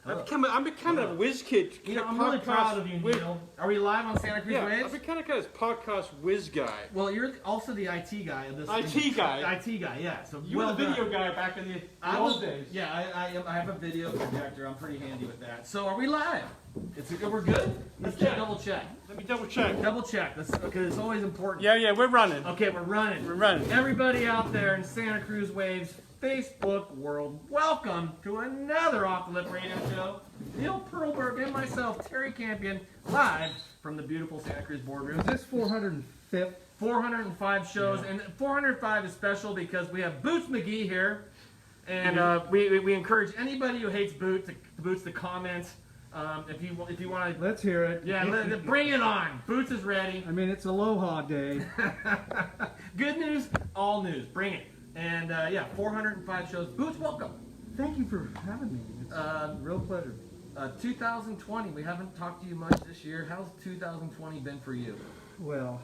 I'm becoming a whiz kid. You know, I'm really proud of you, Neil. Are we live on Santa Cruz Waves? I've become kind of this podcast whiz guy. Well, you're also the IT guy of this. IT guy? IT guy, yeah. So You were the video guy back in the old days. Yeah, I have a video projector. I'm pretty handy with that. So are we live? We're good? Let's double check. Let me double check. Double check. Because it's always important. Yeah, we're running. Okay, we're running. We're running. Everybody out there in Santa Cruz Waves Facebook world, welcome to another Off the Lip radio show. Neil Perlberg and myself, Terry Campion, live from the beautiful Santa Cruz Boardroom. Is this 405th? 405 shows, and 405 is special because we have Boots McGhee here, and we encourage anybody who hates Boots to comment. If you want to, Let's hear it. yeah, bring it on. Boots is ready. I mean, it's Aloha Day. Good news, all news. Bring it. And yeah, 405 shows. Boots, welcome. Thank you for having me. It's a real pleasure. 2020, we haven't talked to you much this year. How's 2020 been for you? Well,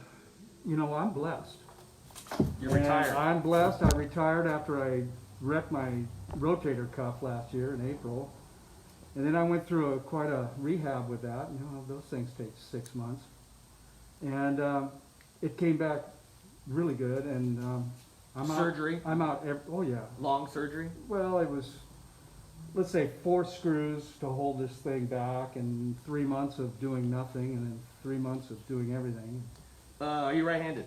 you know, I'm blessed. You're retired. I'm blessed. I retired after I wrecked my rotator cuff last year in April. And then I went through quite a rehab with that. You know, those things take 6 months. And it came back really good. And Surgery? I'm out. Oh, yeah. Long surgery? Well, it was, let's say, 4 screws to hold this thing back, and 3 months of doing nothing, and then 3 months of doing everything. Are you right-handed?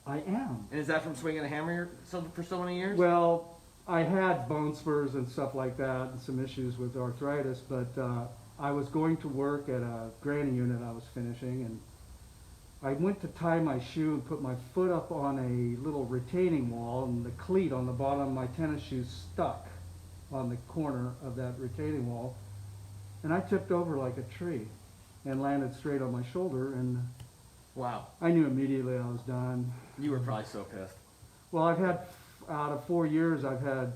I am. And is that from swinging a hammer for so many years? Well, I had bone spurs and stuff like that, and some issues with arthritis, but I was going to work at a granny unit I was finishing, and I went to tie my shoe and put my foot up on a little retaining wall, and the cleat on the bottom of my tennis shoe stuck on the corner of that retaining wall. And I tipped over like a tree and landed straight on my shoulder, and Wow. I knew immediately I was done. You were probably so pissed. Well, I've had, out of 4 years, I've had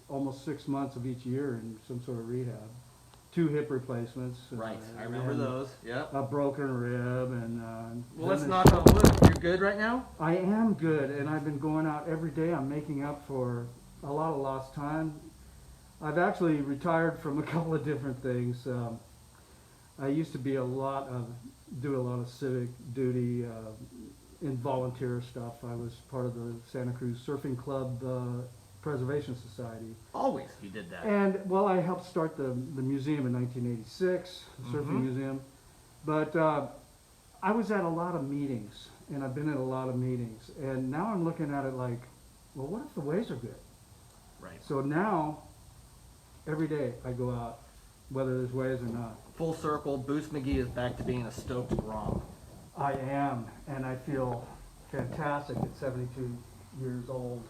almost 6 months of each year in some sort of rehab. 2 hip replacements. Right. I remember those. Yep. A broken rib, and Well, let's knock on wood. You're good right now? I am good, and I've been going out every day. I'm making up for a lot of lost time. I've actually retired from a couple of different things. I used to be do a lot of civic duty in volunteer stuff. I was part of the Santa Cruz Surfing Club Preservation Society. Always you did that. And, well, I helped start the museum in 1986, the Surfing Museum. But I was at a lot of meetings, and I've been at a lot of meetings. And now I'm looking at it like, well, what if the waves are good? Right. So now, every day I go out, whether there's waves or not. Full circle, Boots McGhee is back to being a stoked Grom. I am, and I feel fantastic at 72 years old.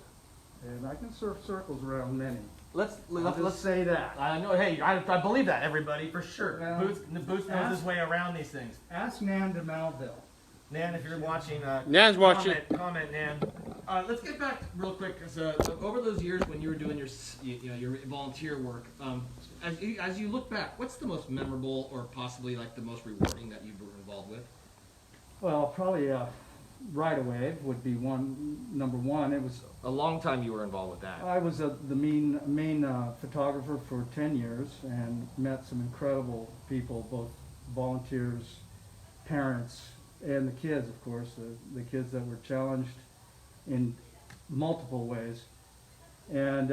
And I can surf circles around many. Let's say that. I know. Hey, I believe that, everybody, for sure. Well, Boots knows his way around these things. Ask Nan de Malville. Nan, if you're watching, Nan's watching. Comment, Nan. Let's get back real quick, because over those years when you were doing your volunteer work, as you look back, what's the most memorable or possibly like the most rewarding that you were involved with? Well, probably right away would be number one. It was A long time you were involved with that. I was the main photographer for 10 years and met some incredible people, both volunteers, parents, and the kids, of course, the kids that were challenged in multiple ways. And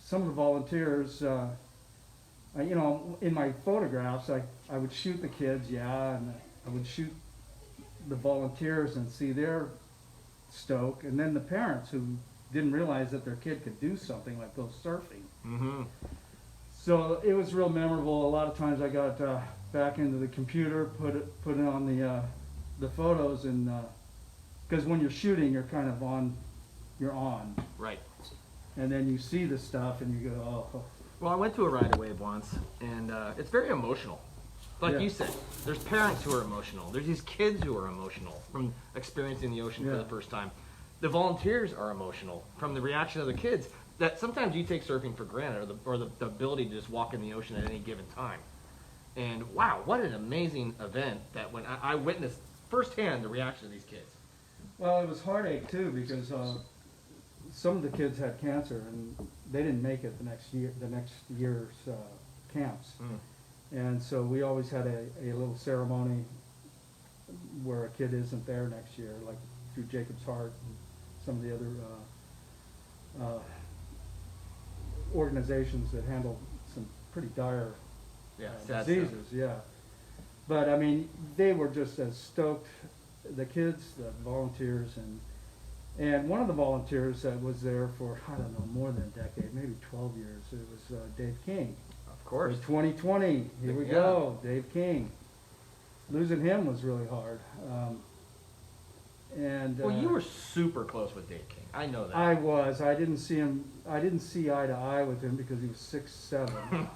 some of the volunteers, you know, in my photographs, I would shoot the kids, yeah, and I would shoot the volunteers and see their stoke, and then the parents who didn't realize that their kid could do something like go surfing. Mm-hmm. So it was real memorable. A lot of times I got back into the computer, put it on the photos, and because when you're shooting, you're kind of on, Right. and then you see the stuff and you go, oh. Well, I went to a ride wave once, and it's very emotional. Like you said, there's parents who are emotional. There's these kids who are emotional from experiencing the ocean for the first time. The volunteers are emotional from the reaction of the kids. That sometimes you take surfing for granted, or the ability to just walk in the ocean at any given time. And wow, what an amazing event that when I witnessed firsthand the reaction of these kids. Well, it was heartache too, because some of the kids had cancer and they didn't make it the next year's camps. Mm. And so we always had a little ceremony where a kid isn't there next year, like through Jacob's Heart and some of the other organizations that handle some pretty dire Yeah, sad diseases. Yeah, but I mean, they were just as stoked. The kids, the volunteers, and one of the volunteers that was there for, I don't know, more than a decade, maybe 12 years. It was Dave King. Of course. 2020, here we Yeah. go, Dave King. Losing him was really hard. Well, you were super close with Dave King. I know that. I didn't see him. I didn't see eye to eye with him because he was 6'7".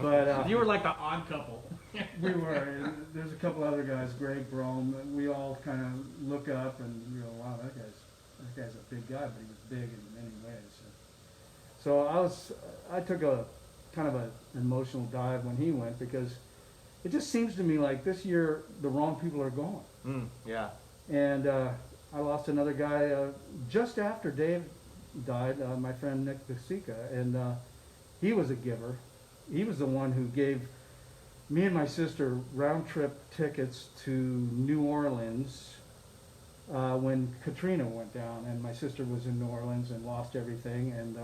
But You were like the odd couple. we were. And there's a couple other guys, Greg Brome. And we all kind of look up and wow, that guy's a big guy, but he was big in many ways. So I took a kind of an emotional dive when he went, because it just seems to me like this year the wrong people are going. Yeah. And I lost another guy just after Dave died, my friend Nick Basica, and he was a giver. He was the one who gave me and my sister round-trip tickets to New Orleans when Katrina went down, and my sister was in New Orleans and lost everything, and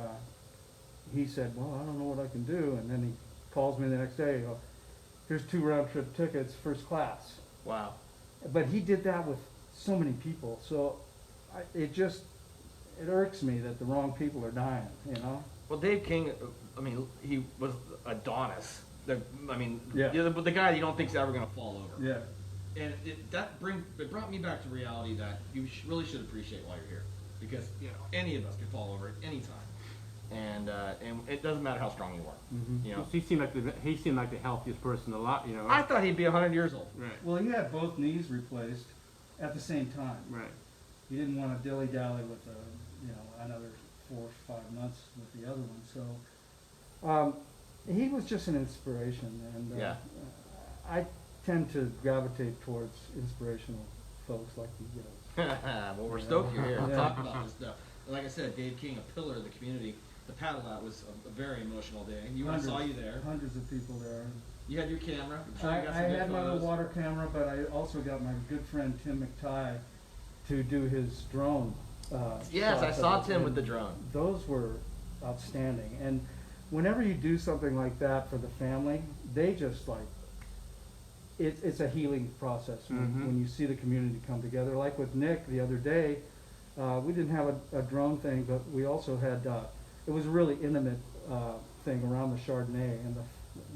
he said, well, I don't know what I can do, and then he calls me the next day, here's 2 round-trip tickets, first class. Wow. But he did that with so many people, so it irks me that the wrong people are dying, Well, Dave King, I mean, he was Adonis. The Yeah. the guy you don't think's ever going to fall over. Yeah. And it brought me back to reality that you really should appreciate while you're here, because any of us could fall over at any time, and it doesn't matter how strong you are. Mm-hmm. He seemed like the healthiest person alive. I thought he'd be 100 years old. Right. Well, he had both knees replaced at the same time. Right. He didn't want to dilly-dally with another 4 or 5 months with the other one. So he was just an inspiration, and I tend to gravitate towards inspirational folks like you guys. Well, we're stoked you're here to Yeah. talk about this stuff. Like I said, Dave King, a pillar of the community. The paddle out was a very emotional day. I saw you there. Hundreds of people there. You had your camera. I'm sure I you got some good had my little photos. water camera, but I also got my good friend Tim McTighe to do his drone. Yes, I shots saw of it, Tim and with the drone. Those were outstanding. And whenever you do something like that for the family, they just it's a healing process when you see the community come together. Like with Nick the other day, we didn't have a drone thing, but we also had, it was a really intimate thing around the Chardonnay, and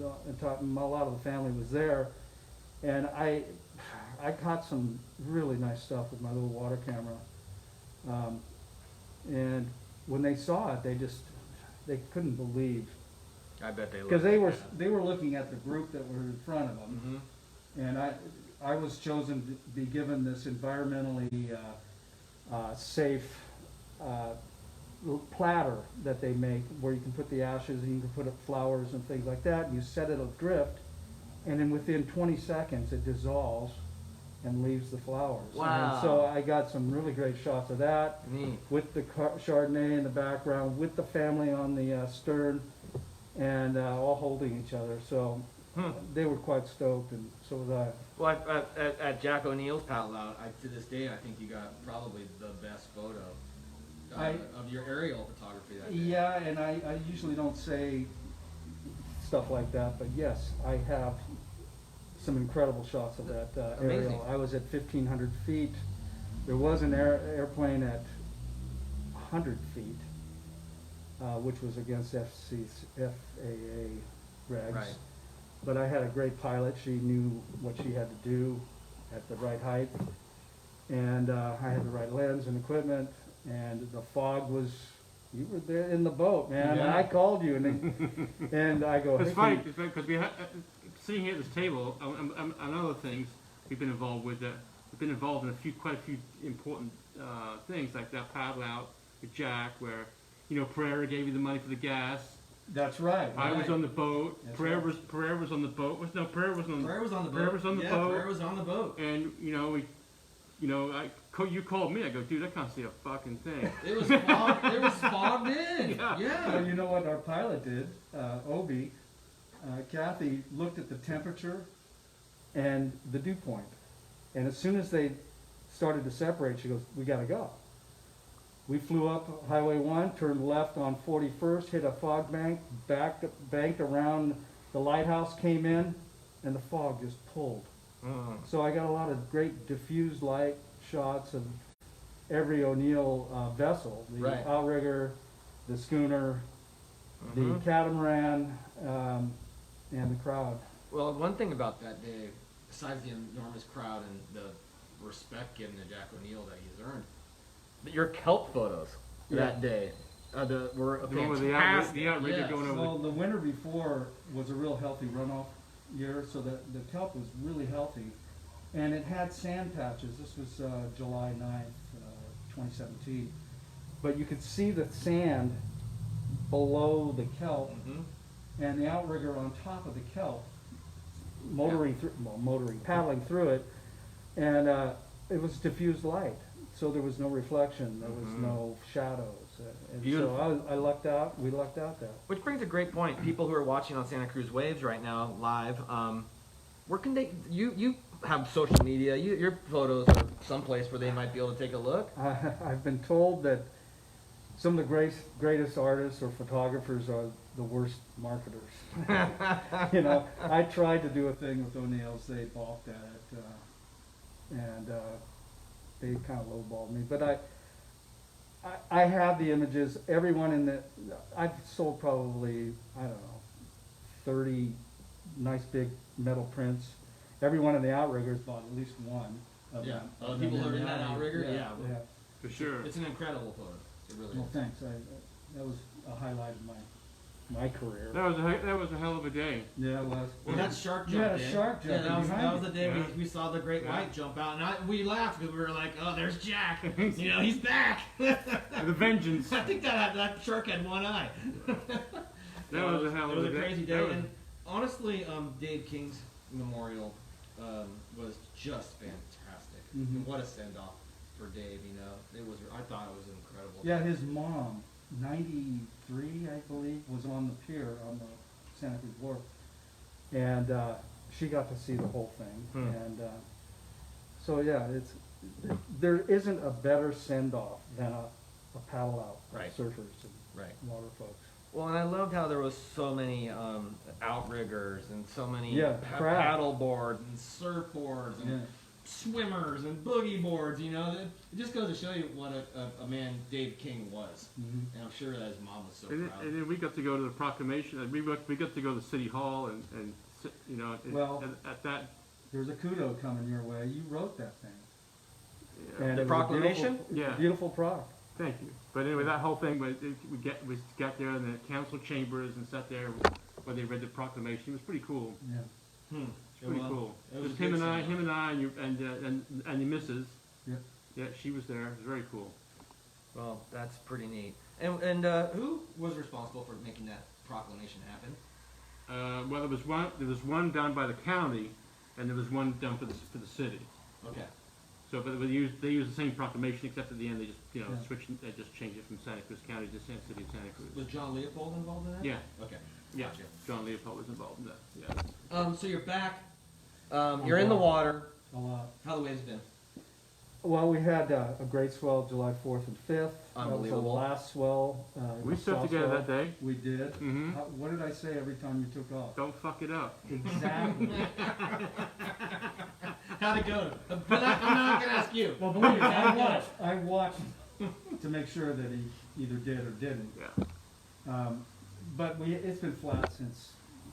a lot of the family was there, and I caught some really nice stuff with my little water camera, and when they saw it, they couldn't believe, I bet they because they were looking at the group that were in front of them, and I was chosen to be given this environmentally safe little platter that they make, where you can put the ashes and you can put up flowers and things like that, and you set it adrift, and then within 20 seconds it dissolves and leaves the flowers. Wow. And so I got some really great shots of that, Neat. with the Chardonnay in the background, with the family on the stern, and all holding each other. So they were quite stoked, and so was I. Well, at Jack O'Neill's paddle out, to this day, I think you got probably the best photo of your aerial photography that day. Yeah, and I usually don't say stuff like that, but yes, I have some incredible shots of that Amazing. aerial. I was at 1,500 feet. There was an airplane at 100 feet, which was against FAA regs. Right. But I had a great pilot. She knew what she had to do at the right height, and I had the right lens and equipment, and the fog was, you were there in the boat, man. Yeah. And I called you, and I go, It's "Hey, funny can you-" because we sitting here at this table, and other things we've been involved with. We've been involved in quite a few important things, like that paddle out with Jack, where Pereira gave you the money for the gas. That's right. I was on the boat. That's Pereira right. was on the boat. Pereira was on the Pereira was on the boat. Pereira was on the yeah, boat. Pereira was on the boat. And you called me. I go, dude, I can't see a fucking thing. It was fogged. It was fogged in. Yeah. Yeah. Well, you know what our pilot did, Obi, Kathy looked at the temperature and the dew point. And as soon as they started to separate, she goes, "We gotta go." We flew up Highway 1, turned left on 41st, hit a fog bank, banked around the lighthouse, came in, and the fog just pulled. So I got a lot of great diffused light shots of every O'Neill vessel, the Right. outrigger, the schooner, the catamaran, and the crowd. Well, one thing about that day, besides the enormous crowd and the respect given to Jack O'Neill that he's earned, but your kelp photos that day were The one with the fantastic. outrigger Yes. going over. Well, the winter before was a real healthy runoff year, so the kelp was really healthy. And it had sand patches. This was July 9th, 2017. But you could see the sand below the kelp and the outrigger on top of the kelp, paddling through it. And it was diffused light, so there was no reflection, there was no shadows. And Beautiful. so I lucked out, we lucked out that. Which brings a great point. People who are watching on Santa Cruz Waves right now live, where can they? You have social media. Your photos are someplace where they might be able to take a look. I've been told that some of the greatest artists or photographers are the worst marketers. You know, I tried to do a thing with O'Neill's, they balked at it, and they kind of lowballed me. But I have the images. Everyone in the, I've sold probably, I don't know, 30 nice big metal prints. Everyone in the outriggers bought at least one of them. People who are in that outrigger, yeah. For sure. It's an incredible photo. It really Well, is. thanks. That was a highlight of my career. That was a hell of a day. Yeah, it was. Well, that shark You jump. had a in. shark Yeah, jump that was the day Yeah. we saw the great Yeah. white jump out, and we laughed because we were like, "Oh, there's Jack! You know, he's back." The vengeance. I think that shark had one eye. That was a hell of a day. It was a crazy That day, was- and honestly, Dave King's memorial was just fantastic. And what a send off for Dave! You know, I thought it was incredible. Yeah, his mom, 93, I believe, was on the pier on the Santa Cruz Boardroom, and she got to see the whole thing. And so yeah, there isn't a better send off than a paddle out Right. surfers and Right. water folks. Well, and I loved how there was so many outriggers and so many Yeah, crap. paddle boards and surfboards and Yeah. swimmers and boogie boards. You know, it just goes to show you what a man Dave King was. And I'm sure that his mom was so And proud. then we got to go to the proclamation. And we got to go to City Hall and sit, you know, Well- at that. There's a kudo coming your way. You wrote that thing. Yeah. And The it was a proclamation? beautiful- Yeah. Beautiful product. Thank you. But anyway, that whole thing, we got there in the council chambers and sat there where they read the proclamation. It was pretty cool. Yeah. It's pretty cool. it was Just a him good and I, send-off. and the missus. Yeah. Yeah, she was there. It was very cool. Well, that's pretty neat. And who was responsible for making that proclamation happen? Well, there was one done by the county, and there was one done for the city. Okay. So, but they used the same proclamation, except at the end they just Yeah. switched. They just changed it from Santa Cruz County to Santa City of Santa Cruz. Was John Leopold involved in that? Yeah, Okay. yeah. Gotcha. John Leopold was involved in that. Yeah. So you're back. You're in the water. A lot. How the waves been? Well, we had a great swell July 4th and 5th. Unbelievable. That was the last swell. We the surfed south together swell. that day. We did. Mm-hmm. What did I say every time you took off? Don't fuck it up. Exactly. How'd it go? But I'm not gonna ask you. Well, believe me, I watched to make sure that he either did or didn't. Yeah. But it's been flat since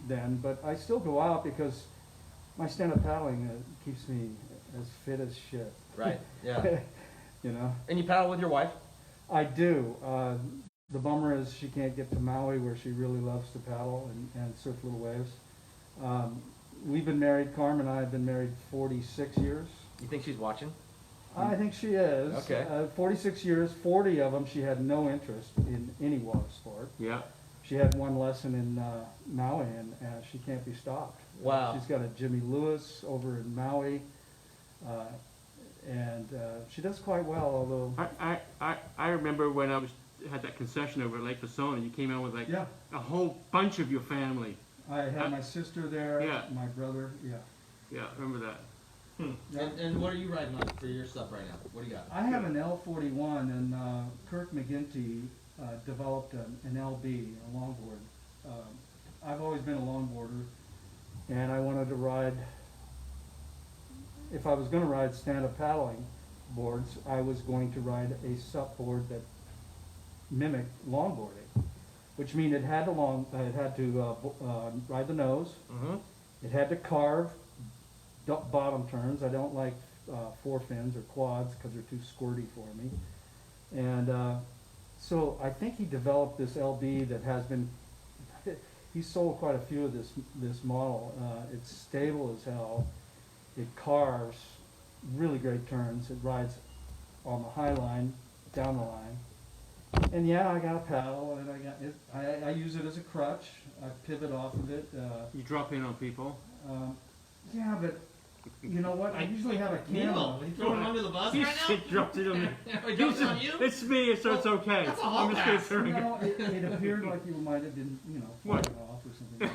then. But I still go out because my stand-up paddling keeps me as fit as shit. Right. Yeah. You know. And you paddle with your wife? I do. The bummer is she can't get to Maui where she really loves to paddle and surf little waves. We've been married, Carmen and I have been married 46 years. You think she's watching? I think she is. Okay. 46 years, 40 of them she had no interest in any water sport. Yeah. She had one lesson in Maui and she can't be stopped. Wow. She's got a Jimmy Lewis over in Maui. And she does quite well, although... I remember when I had that concession over at Lake Vasona. You came out with like Yeah. a whole bunch of your family. I had my sister there, Yeah. my brother, yeah. Yeah, remember that. Yeah. And what are you riding on for your stuff right now? What do you got? I have an L41, and Kirk McGhee developed an LB, a longboard. I've always been a longboarder, and I wanted to ride, if I was going to ride stand-up paddling boards, I was going to ride a sup board that mimicked longboarding, which means it had to ride the nose, Mm-hmm. it had to carve bottom turns. I don't like forefins or quads because they're too squirty for me. And so I think he developed this LB that has been, he sold quite a few of this model. It's stable as hell. It carves really great turns. It rides on the high line, down the line. And yeah, I got a paddle, and I got it. I use it as a crutch. I pivot off of it. You drop in on people. Yeah, but you know what? I usually have a Nemo, camera. when you throw him under the bus You right now? shit dropped it on me. He dropped it on you? It's me, so it's okay. That's a I'm hall just pass. gonna turn No, it appeared like you might have been, What? fucking off or something.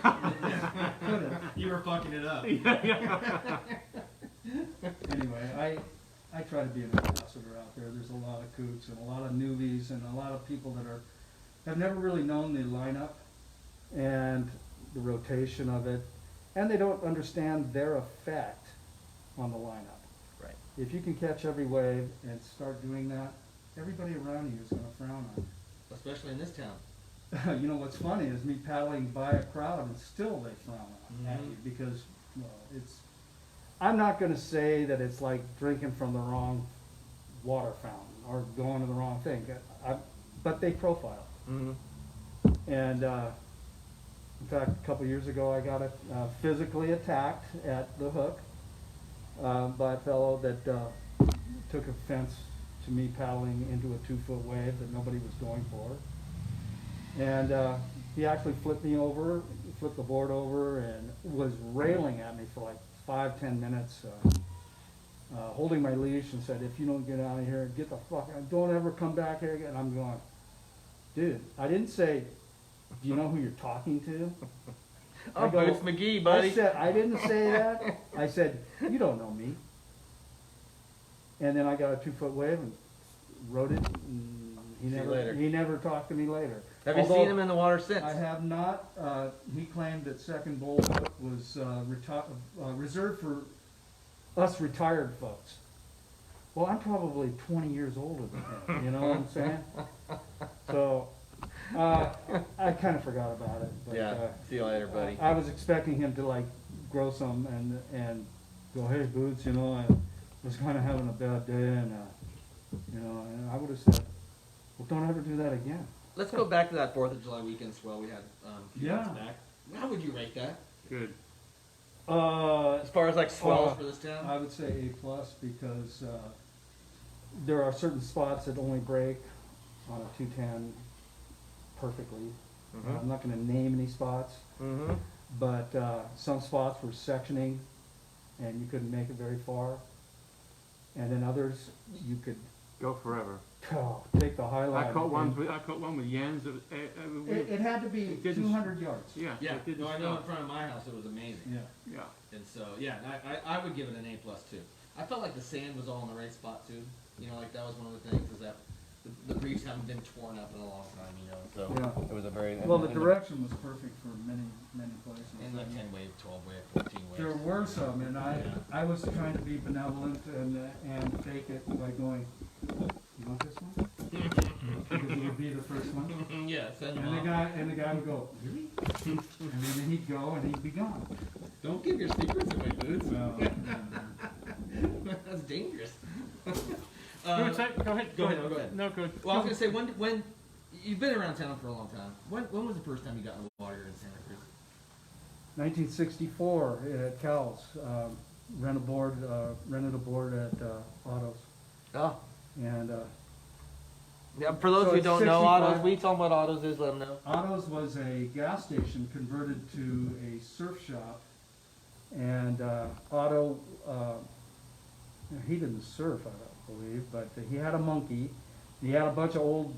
Could have. You were fucking it up. Yeah. Anyway, I try to be an ambassador out there. There's a lot of coots and a lot of newbies and a lot of people that have never really known the lineup and the rotation of it, and they don't understand their effect on the lineup. Right. If you can catch every wave and start doing that, everybody around you is going to frown on Especially in this town. you. You know what's funny is me paddling by a crowd and still they frown at you because, well, it's. I'm not going to say that it's like drinking from the wrong water fountain or going to the wrong thing, but they profile. Mm-hmm. And in fact, a couple years ago, I got physically attacked at the hook by a fellow that took offense to me paddling into a 2-foot wave that nobody was going for. And he actually flipped the board over, and was railing at me for like 5-10 minutes, holding my leash, and said, "If you don't get out of here, get the fuck out, don't ever come back here again." I'm going, dude, I didn't say, "Do you know who you're talking to?" Oh, but it's McGhee, buddy. I didn't say that. I said, "You don't know me." And then I got a 2-foot wave and rode it. And See you later. he never talked to me later. Have you Although seen him in the water since? I have not. He claimed that second bowl hook was reserved for us retired folks. Well, I'm probably 20 years older than him. You know what I'm saying? So I kind of forgot about it. But, Yeah. See you later, buddy. I was expecting him to like grow some and go, "Hey, Boots, I was kind of having a bad day, and and I would have said, "Well, don't ever do that again." Let's go back to that 4th of July weekend swell we had a few Yeah. months back. How would you rate that? Good. As far as like swells for this town? I would say A+ because there are certain spots that only break on a 210 perfectly. Mhm. I'm not going to name any spots, Mm-hmm. but some spots were sectioning, and you couldn't make it very far. And then others, you could Go forever. take the highlight. I caught one with Jens. It was, It had to be It didn't- 200 yards. yeah. Yeah, it didn't no, I know in stop. front of my house it was amazing. Yeah. Yeah. And so, yeah, I would give it an A+ too. I felt like the sand was all in the right spot too. Like that was one of the things is that the reefs haven't been torn up in a long time, so Yeah. it was a very... Well, the direction was perfect for many places. And like 10 wave, 12 wave, 14 wave. There were some, and I was trying to be benevolent and fake it by going, "You want this one?" Because it would be the first one. Yeah, send them And off. the guy would go, "Really?" And then he'd go and he'd be gone. Don't give your secrets away, Boots. Well, That's dangerous. Go ahead. Go ahead. No, good. Well, I was gonna say when you've been around town for a long time. When was the first time you got in the water in Santa Cruz? 1964 at Cal's, rented a board at Otto's, Oh, and yeah. For those So who it's don't know 65. Autos, we tell them what Autos is. Let them know. Otto's was a gas station converted to a surf shop, and Otto, he didn't surf, I don't believe, but he had a monkey. He had a bunch of old,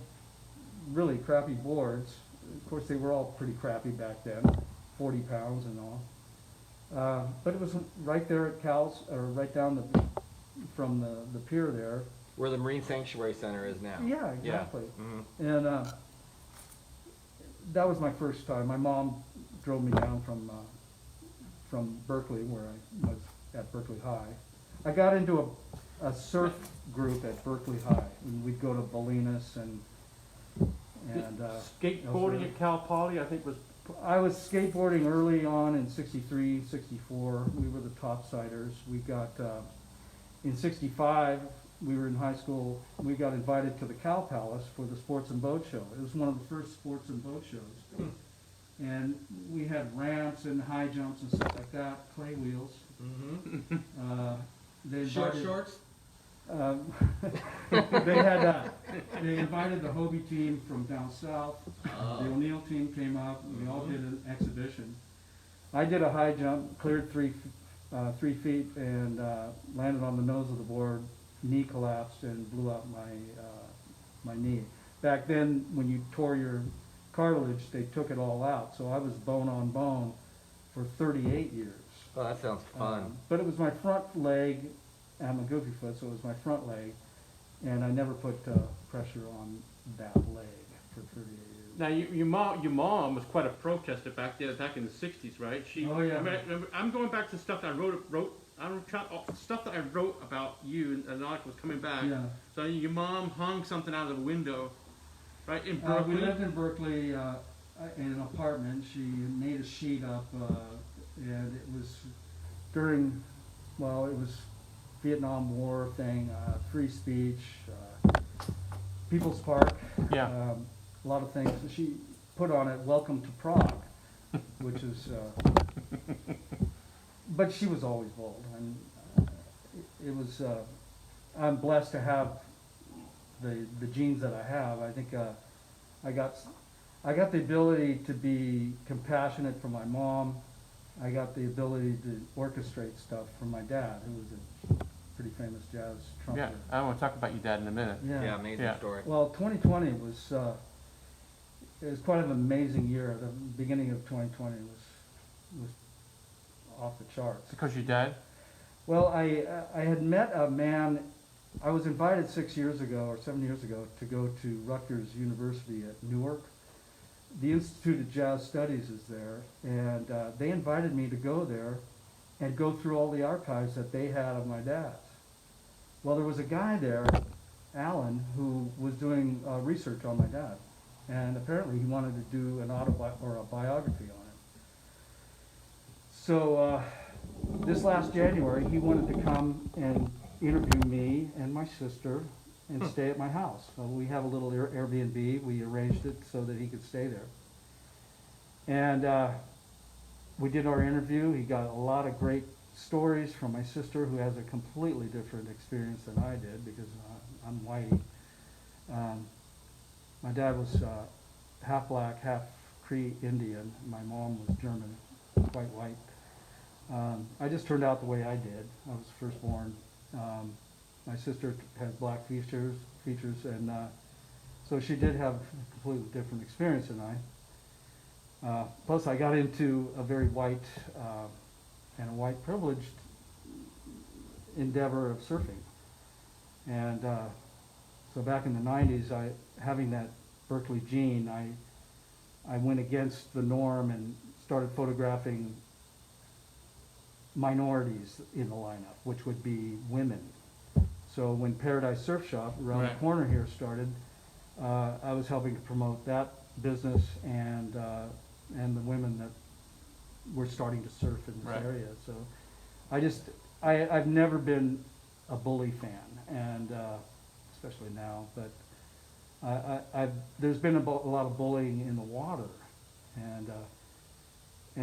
really crappy boards. Of course, they were all pretty crappy back then. 40 pounds and all. But it was right there at Cal's, or right down from the pier there. Where the Marine Sanctuary Center is now. Yeah, exactly. Mm-hmm. And that was my first time. My mom drove me down from Berkeley, where I was at Berkeley High. I got into a surf group at Berkeley High, and we'd go to Bolinas and Skateboarding at Cal Poly, I think was. I was skateboarding early on in 63, 64. We were the topsiders. We got, in 65, we were in high school, we got invited to the Cow Palace for the Sports and Boat Show. It was one of the first sports and boat shows. And we had ramps and high jumps and stuff like that, clay wheels. They Short invited, shorts? they invited the Hobie team from down south. The O'Neill team came up, and we all did an exhibition. I did a high jump, cleared 3 feet, and landed on the nose of the board. Knee collapsed and blew out my knee. Back then, when you tore your cartilage, they took it all out. So I was bone on bone for 38 years. Oh, that sounds fun. But it was my front leg. I'm a goofy foot, so it was my front leg, and I never put pressure on that leg for 38 years. Now, your mom was quite a protester back in the '60s, right? Oh, yeah. I'm going back to stuff that I wrote. Stuff that I wrote about you, and an article was coming back. Yeah. So your mom hung something out of the window, right, in Berkeley. We lived in Berkeley in an apartment. She made a sheet up, and it was during, well, it was Vietnam War thing, free speech, People's Park, Yeah. a lot of things. She put on it, Welcome to Prague, which is, but she was always bold. And it was, I'm blessed to have the genes that I have. I think I got the ability to be compassionate from my mom. I got the ability to orchestrate stuff from my dad, who was a pretty famous jazz trumpeter. Yeah, I want to talk about your dad in a minute. Yeah, amazing Yeah. story. Well, 2020 was it was quite an amazing year. The beginning of 2020 was off the charts. Because your dad? Well, I had met a man. I was invited 6 years ago or 7 years ago to go to Rutgers University at Newark. The Institute of Jazz Studies is there, and they invited me to go there and go through all the archives that they had of my dad's. Well, there was a guy there, Alan, who was doing research on my dad, and apparently he wanted to do an a biography on him. So this last January, he wanted to come and interview me and my sister and stay at my house. So we have a little Airbnb. We arranged it so that he could stay there. And we did our interview. He got a lot of great stories from my sister, who has a completely different experience than I did, because I'm whitey. My dad was half black, half Cree Indian. My mom was German, quite white. I just turned out the way I did. I was firstborn. My sister has black features, and so she did have a completely different experience than I. Plus, I got into a very white and a white privileged endeavor of surfing. And so back in the 90s, having that Berkeley gene, I went against the norm and started photographing minorities in the lineup, which would be women. So when Paradise Surf Shop around the corner here started, I was helping to promote that business and the women that were starting to surf in this area. So I've never been a bully fan, and especially now, but there's been a lot of bullying in the water, and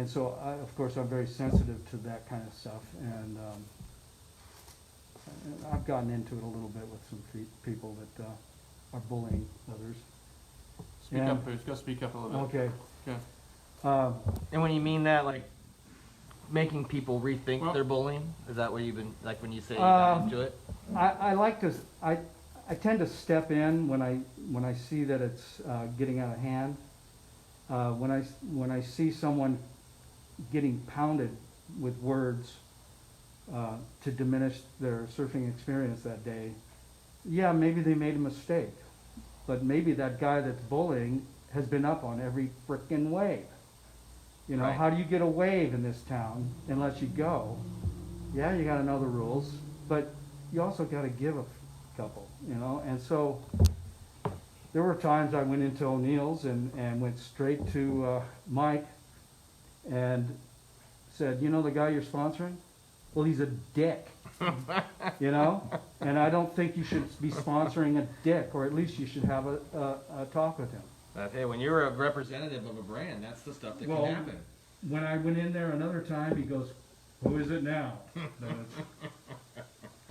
so of course I'm very sensitive to that kind of stuff, and I've gotten into it a little bit with some people that are bullying others. Speak up, please. Go speak up a little bit. Okay. Yeah. And when you mean that, like, making people rethink their bullying, is that what you've been, like, when you say you got into it? I like to, I tend to step in when I see that it's getting out of hand. When I see someone getting pounded with words to diminish their surfing experience that day, yeah, maybe they made a mistake, but maybe that guy that's bullying has been up on every frickin' wave. You know, Right. how do you get a wave in this town unless you go? Yeah, you gotta know the rules, but you also gotta give a couple, you know? And so there were times I went into O'Neill's and went straight to Mike and said, you know the guy you're sponsoring? Well, he's a dick, you know? And I don't think you should be sponsoring a dick, or at least you should have a talk with him. But hey, when you're a representative of a brand, that's the stuff that Well, can happen. When I went in there another time, he goes, who is it now?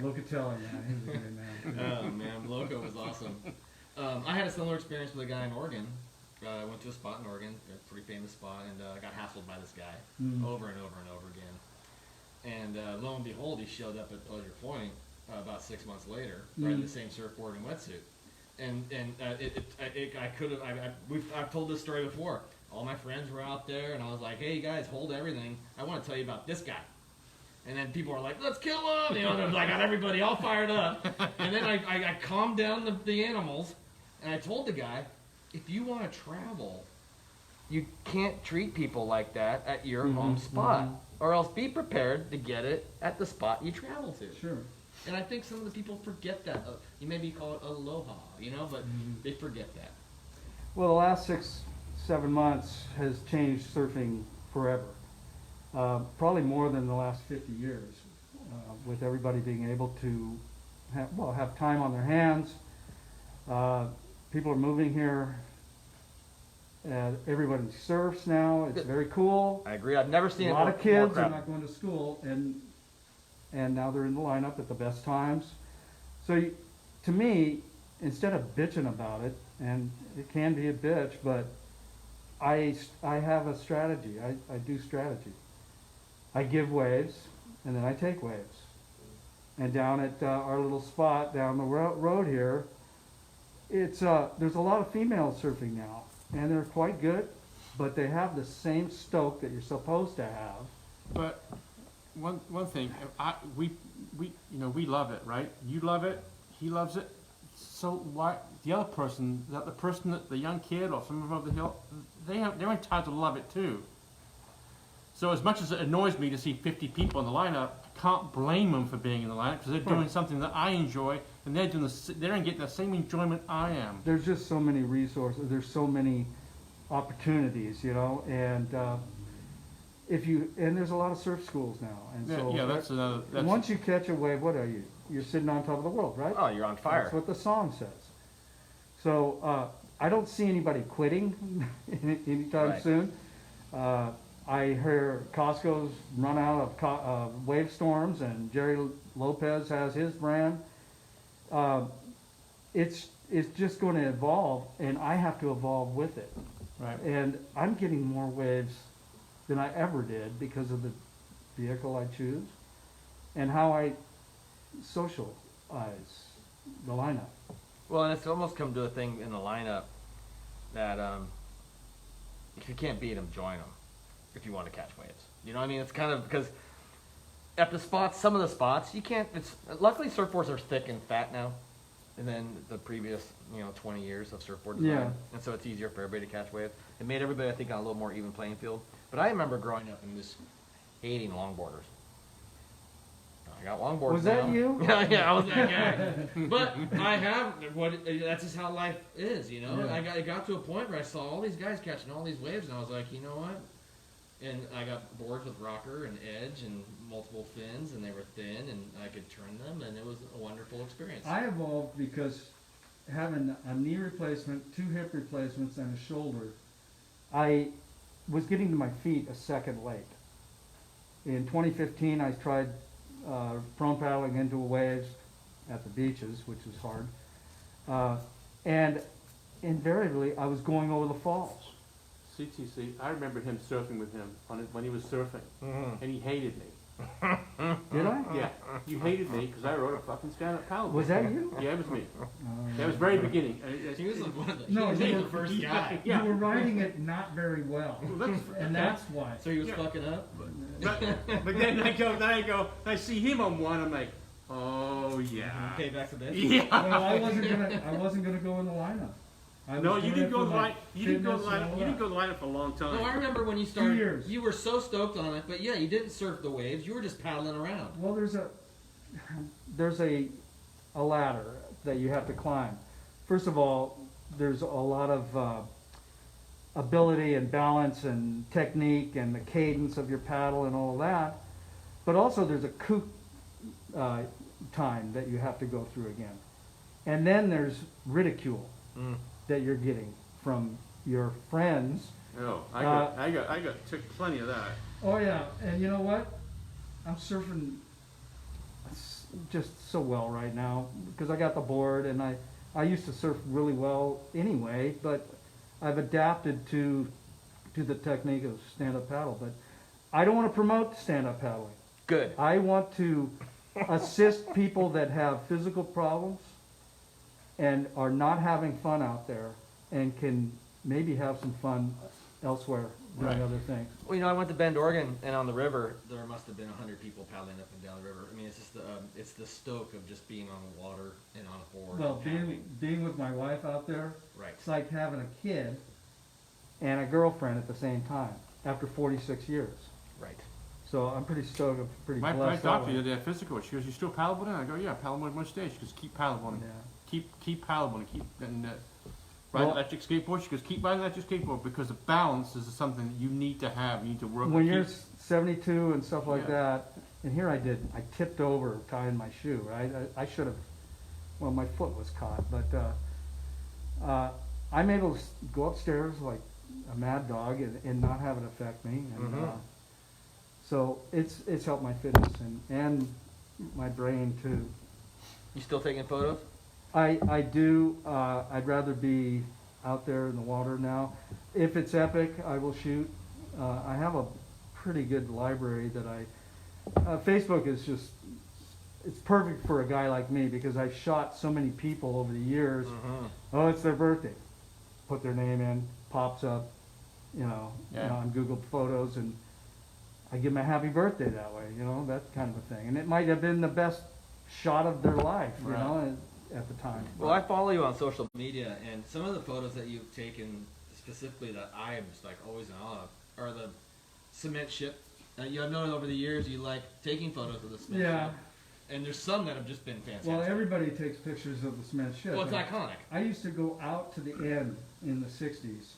Locatelli, man, he's a great man. Oh man, Loco was awesome. I had a similar experience with a guy in Oregon. I went to a spot in Oregon, a pretty famous spot, and I got hassled by this guy over and over and over again. And lo and behold, he showed up at Pleasure Point about 6 months later, riding the same surfboard and wetsuit. And I've told this story before. All my friends were out there, and I was like, "Hey guys, hold everything. I want to tell you about this guy." And then people are like, "Let's kill him!" You know, and I got everybody all fired up. And then I calmed down the animals, and I told the guy, "If you want to travel, you can't treat people like that at your home spot, or else be prepared to get it at the spot you travel to." Sure. And I think some of the people forget that. You maybe call it aloha, you know, but they forget that. Well, the last 6-7 months has changed surfing forever. Probably more than the last 50 years, with everybody being able to have time on their hands. People are moving here. Everybody surfs now. It's very cool. I agree. I've never seen A it lot more of kids are crowded. not going to school, and now they're in the lineup at the best times. So to me, instead of bitching about it, and it can be a bitch, but I have a strategy. I do strategy. I give waves, and then I take waves. And down at our little spot down the road here, there's a lot of females surfing now, and they're quite good, but they have the same stoke that you're supposed to have. But one thing, we love it, right? You love it, he loves it. So why the other person, the young kid or someone over the hill, they're entitled to love it too. So as much as it annoys me to see 50 people in the lineup, I can't blame them for being in the lineup because they're doing something that I enjoy, and they're getting the same enjoyment I am. There's just so many resources. There's so many opportunities, you know, and there's a lot of surf schools now, and so that's another. Once you catch a wave, what are you? You're sitting on top of the world, right? Oh, you're on fire. That's what the song says. So I don't see anybody quitting anytime soon. I hear Costco's run out of wave storms, and Jerry Lopez has his brand. It's just going to evolve, and I have to evolve with it. Right. And I'm getting more waves than I ever did because of the vehicle I choose and how I socialize the lineup. Well, and it's almost come to a thing in the lineup that if you can't beat them, join them if you want to catch waves. You know what I mean? It's kind of because at the spots, some of the spots, you can't. Luckily surfboards are thick and fat now, and then the previous 20 years of surfboard design, Yeah. and so it's easier for everybody to catch waves. It made everybody, I think, on a little more even playing field. But I remember growing up and just hating longboarders. I got longboards. Was that now. you? Yeah, I was that guy. But I have that's just how life is, you know. Yeah. I got to a point where I saw all these guys catching all these waves, and I was like, you know what? And I got boards with rocker and edge and multiple fins, and they were thin, and I could turn them, and it was a wonderful experience. I evolved because having a knee replacement, 2 hip replacements, and a shoulder, I was getting to my feet a second late. In 2015, I tried prone paddling into waves at the beaches, which is hard, and invariably I was going over the falls. CTC, I remember him surfing with him when he was surfing, and he hated me. Did I? Yeah. you hated me because I wrote a fucking stand-up paddle. Was that you? Yeah, it was me. That was very beginning. He was like one of the, No, he was you the were- first guy. Yeah. You were writing it not very well, and that's why. So he was Yeah. fucking up? But then I see him on one, I'm like, oh yeah. Okay, back to this? Yeah. Well, I wasn't gonna go in the lineup. I No, was you doing didn't it go for to the my line. You didn't go to the fitness and line. all You didn't that. go to the lineup for a long time. No, I remember when you started. years. You were so stoked on it, but yeah, you didn't surf the waves. You were just paddling around. Well, there's a ladder that you have to climb. First of all, there's a lot of ability and balance and technique and the cadence of your paddle and all of that. But also there's a kook time that you have to go through again. And then there's ridicule that you're getting from your friends. Oh, I took plenty of that. Oh yeah, and you know what? I'm surfing just so well right now because I got the board, and I used to surf really well anyway, but I've adapted to the technique of stand-up paddle. But I don't want to promote stand-up paddling. Good. I want to assist people that have physical problems and are not having fun out there and can maybe have some fun elsewhere doing Right. other things. Well, you know, I went to Bend, Oregon, and on the river, There must have been 100 people paddling up and down the river. I mean, it's just it's the stoke of just being on the water and on a board. Well, and paddling. being with my wife out there, Right. it's like having a kid and a girlfriend at the same time after 46 years. right. So I'm pretty stoked, I'm pretty My blessed. that doctor way. the other day, physical. She goes, "You still paddleboarding?" I go, "Yeah, paddleboarding one stage." She goes, "Keep paddleboarding. Yeah. Keep paddleboarding. Keep and ride Well- electric skateboard." She goes, "Keep riding electric skateboard because the balance is something that you need to have. You need to work." When to you're keep- 72 and stuff like Yeah. that, and here I tipped over tying my shoe, right? I should have, well, my foot was caught, but I'm able to go upstairs like a mad dog and not have it affect me. And, Mhm. so it's helped my fitness and my brain too. You still taking photos? I do. I'd rather be out there in the water now. If it's epic, I will shoot. I have a pretty good library that Facebook is just, it's perfect for a guy like me because I've shot so many people over the years. Mm-hmm. Oh, it's their birthday. Put their name in, pops up, Yeah. on Google Photos, and I give them a happy birthday that way, that kind of a thing. And it might have been the best shot of their life, Right. at the time. Well, I follow you on social Media and some of the photos that you've taken specifically that I am just like always in awe of are the cement ship. You have known over the years you like taking photos of the cement Yeah. ship. And there's some that have just been fantastic. Well, everybody takes pictures of the cement ship. Well, it's And iconic. I used to go out to the end in the 60s,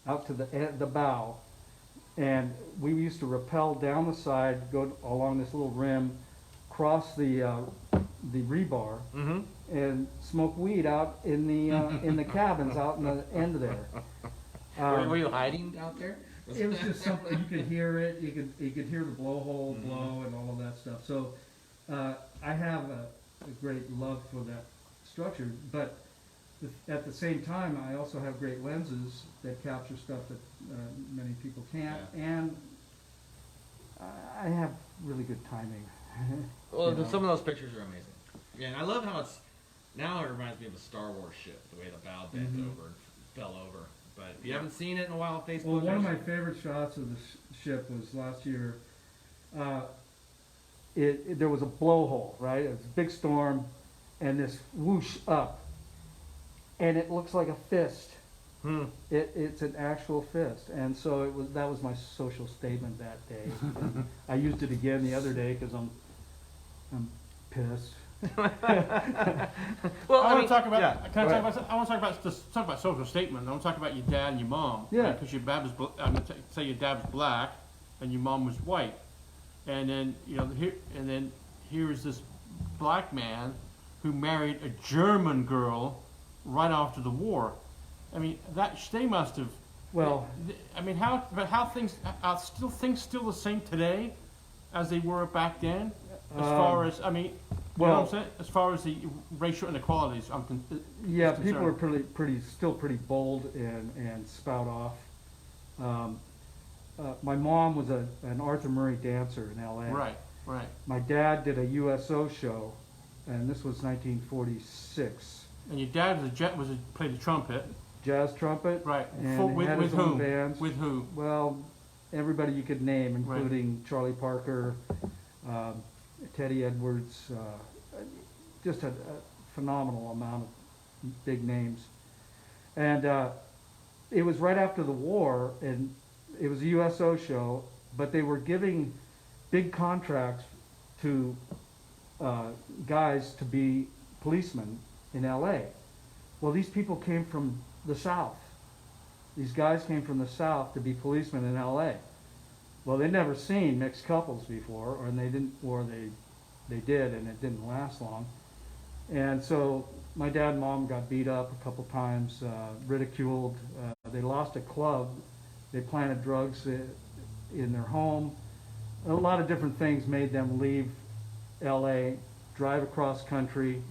out to the bow, and we used to rappel down the side, go along this little rim, cross the rebar, Mm-hmm. and smoke weed out in the cabins out in the end there. Were you hiding out there? It was just something you could hear it. You could hear the blowhole blow and all of that stuff. So I have a great love for that structure, but at the same time, I also have great lenses that capture stuff that many people can't, and I have really good timing. Well, You know. some of those pictures are amazing. Yeah, and I love how it's now it reminds me of a Star Wars ship, the way the bow bent Mhm. over and fell over. But if you haven't seen it in a while on Facebook, Well, one of my there's- favorite shots of the ship was last year. There was a blowhole, right? It was a big storm, and this whoosh up, and it looks like a fist. Hmm. It's an actual fist, and so that was my social statement that day. And I used it again the other day because I'm pissed. Well, I I want mean, to talk about. yeah, Can I go talk ahead. about? I want to talk about social statement. I want to talk about your dad and your mom. Yeah. Because your dad was. I'm gonna say your dad was black, and your mom was white, and then here is this black man who married a German girl right after the war. I mean, they must have. Well, I mean, how things are still the same today as they were back then, as far as you know what I'm saying, as far as the racial inequalities. yeah, is people concerned. are still pretty bold and spout off. My mom was an Arthur Murray dancer in L.A. Right. Right. My dad did a USO show, and this was 1946. And your dad played the trumpet. Jazz trumpet. Right. And With had his own whom? bands. With who? Well, everybody you could name, Right. including Charlie Parker, Teddy Edwards, just a phenomenal amount of big names. And it was right after the war, and it was a USO show, but they were giving big contracts to guys to be policemen in LA. Well, these people came from the South. These guys came from the South to be policemen in LA. Well, they'd never seen mixed couples before, they did, and it didn't last long. And so my dad and mom got beat up a couple times, ridiculed. They lost a club. They planted drugs in their home. A lot of different things made them leave LA, drive across country,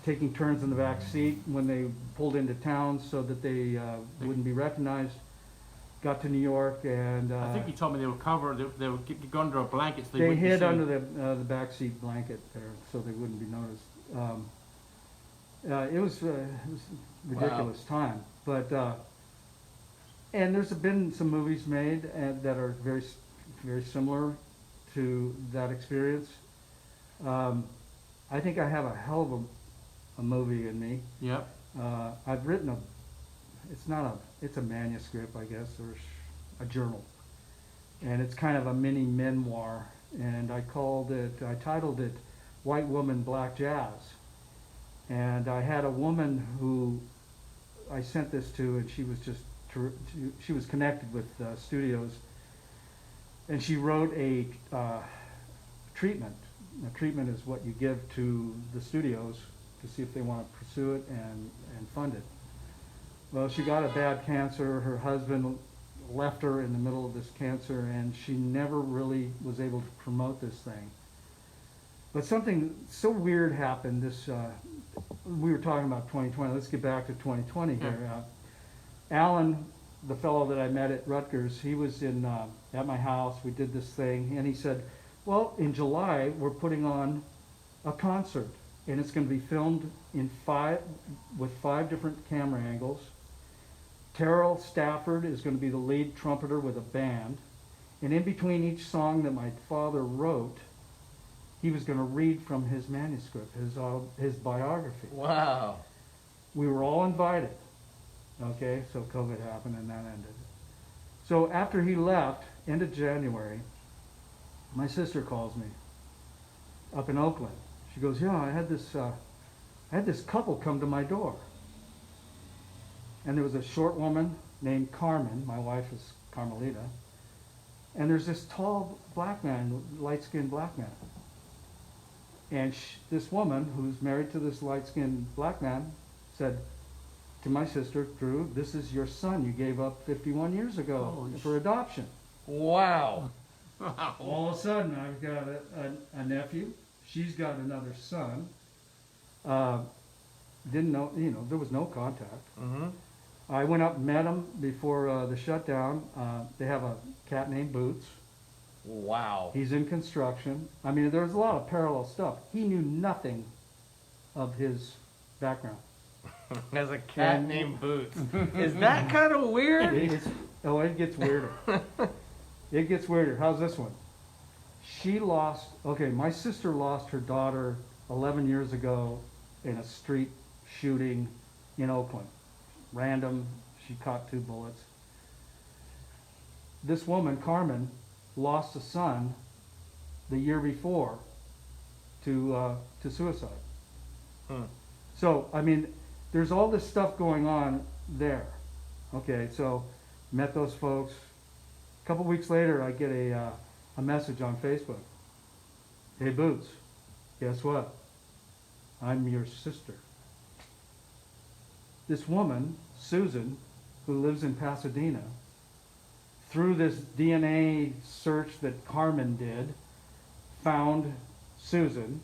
taking turns in the back seat when they pulled into town so that they wouldn't be recognized. Got to New York, and I think you told me they were covered. They would go under a blanket. So they wouldn't be hid seen. under the back seat blanket there so they wouldn't be noticed. It was a ridiculous time, but and there's been some movies made that are very similar to that experience. I think I have a hell of a movie in me. Yep. I've written it's a manuscript, I guess, or a journal. And it's kind of a mini memoir. And I titled it White Woman, Black Jazz. And I had a woman who I sent this to, and she was connected with studios. And she wrote a treatment. A treatment is what you give to the studios to see if they want to pursue it and fund it. Well, she got a bad cancer. Her husband left her in the middle of this cancer, and she never really was able to promote this thing. But something so weird happened. We were talking about 2020. Let's get back to 2020 here. Alan, the fellow that I met at Rutgers, he was at my house. We did this thing, and he said, well, in July, we're putting on a concert, and it's going to be filmed with 5 different camera angles. Terrell Stafford is going to be the lead trumpeter with a band. And in between each song that my father wrote, he was going to read from his manuscript, his biography. Wow. We were all invited. Okay, so COVID happened and that ended. So after he left, end of January, my sister calls me up in Oakland. She goes, yeah, I had this couple come to my door. And there was a short woman named Carmen. My wife is Carmelita. And there's this tall black man, light-skinned black man. And this woman, who's married to this light-skinned black man, said to my sister, Drew, this is your son you gave up 51 years ago for adoption. Wow. All of a sudden, I've got a nephew. She's got another son. Didn't know, there was no contact. Mm-hmm. I went up and met him before the shutdown. They have a cat named Boots. Wow. He's in construction. I mean, there's a lot of parallel stuff. He knew nothing of his background. As a cat named Boots. Is that kind of weird? It gets weirder. It gets weirder. How's this one? My sister lost her daughter 11 years ago in a street shooting in Oakland. Random, she caught 2 bullets. This woman, Carmen, lost a son the year before to suicide. So, I mean, there's all this stuff going on there. Okay, so met those folks. A couple weeks later, I get a message on Facebook. Hey, Boots, guess what? I'm your sister. This woman, Susan, who lives in Pasadena, through this DNA search that Carmen did, found Susan.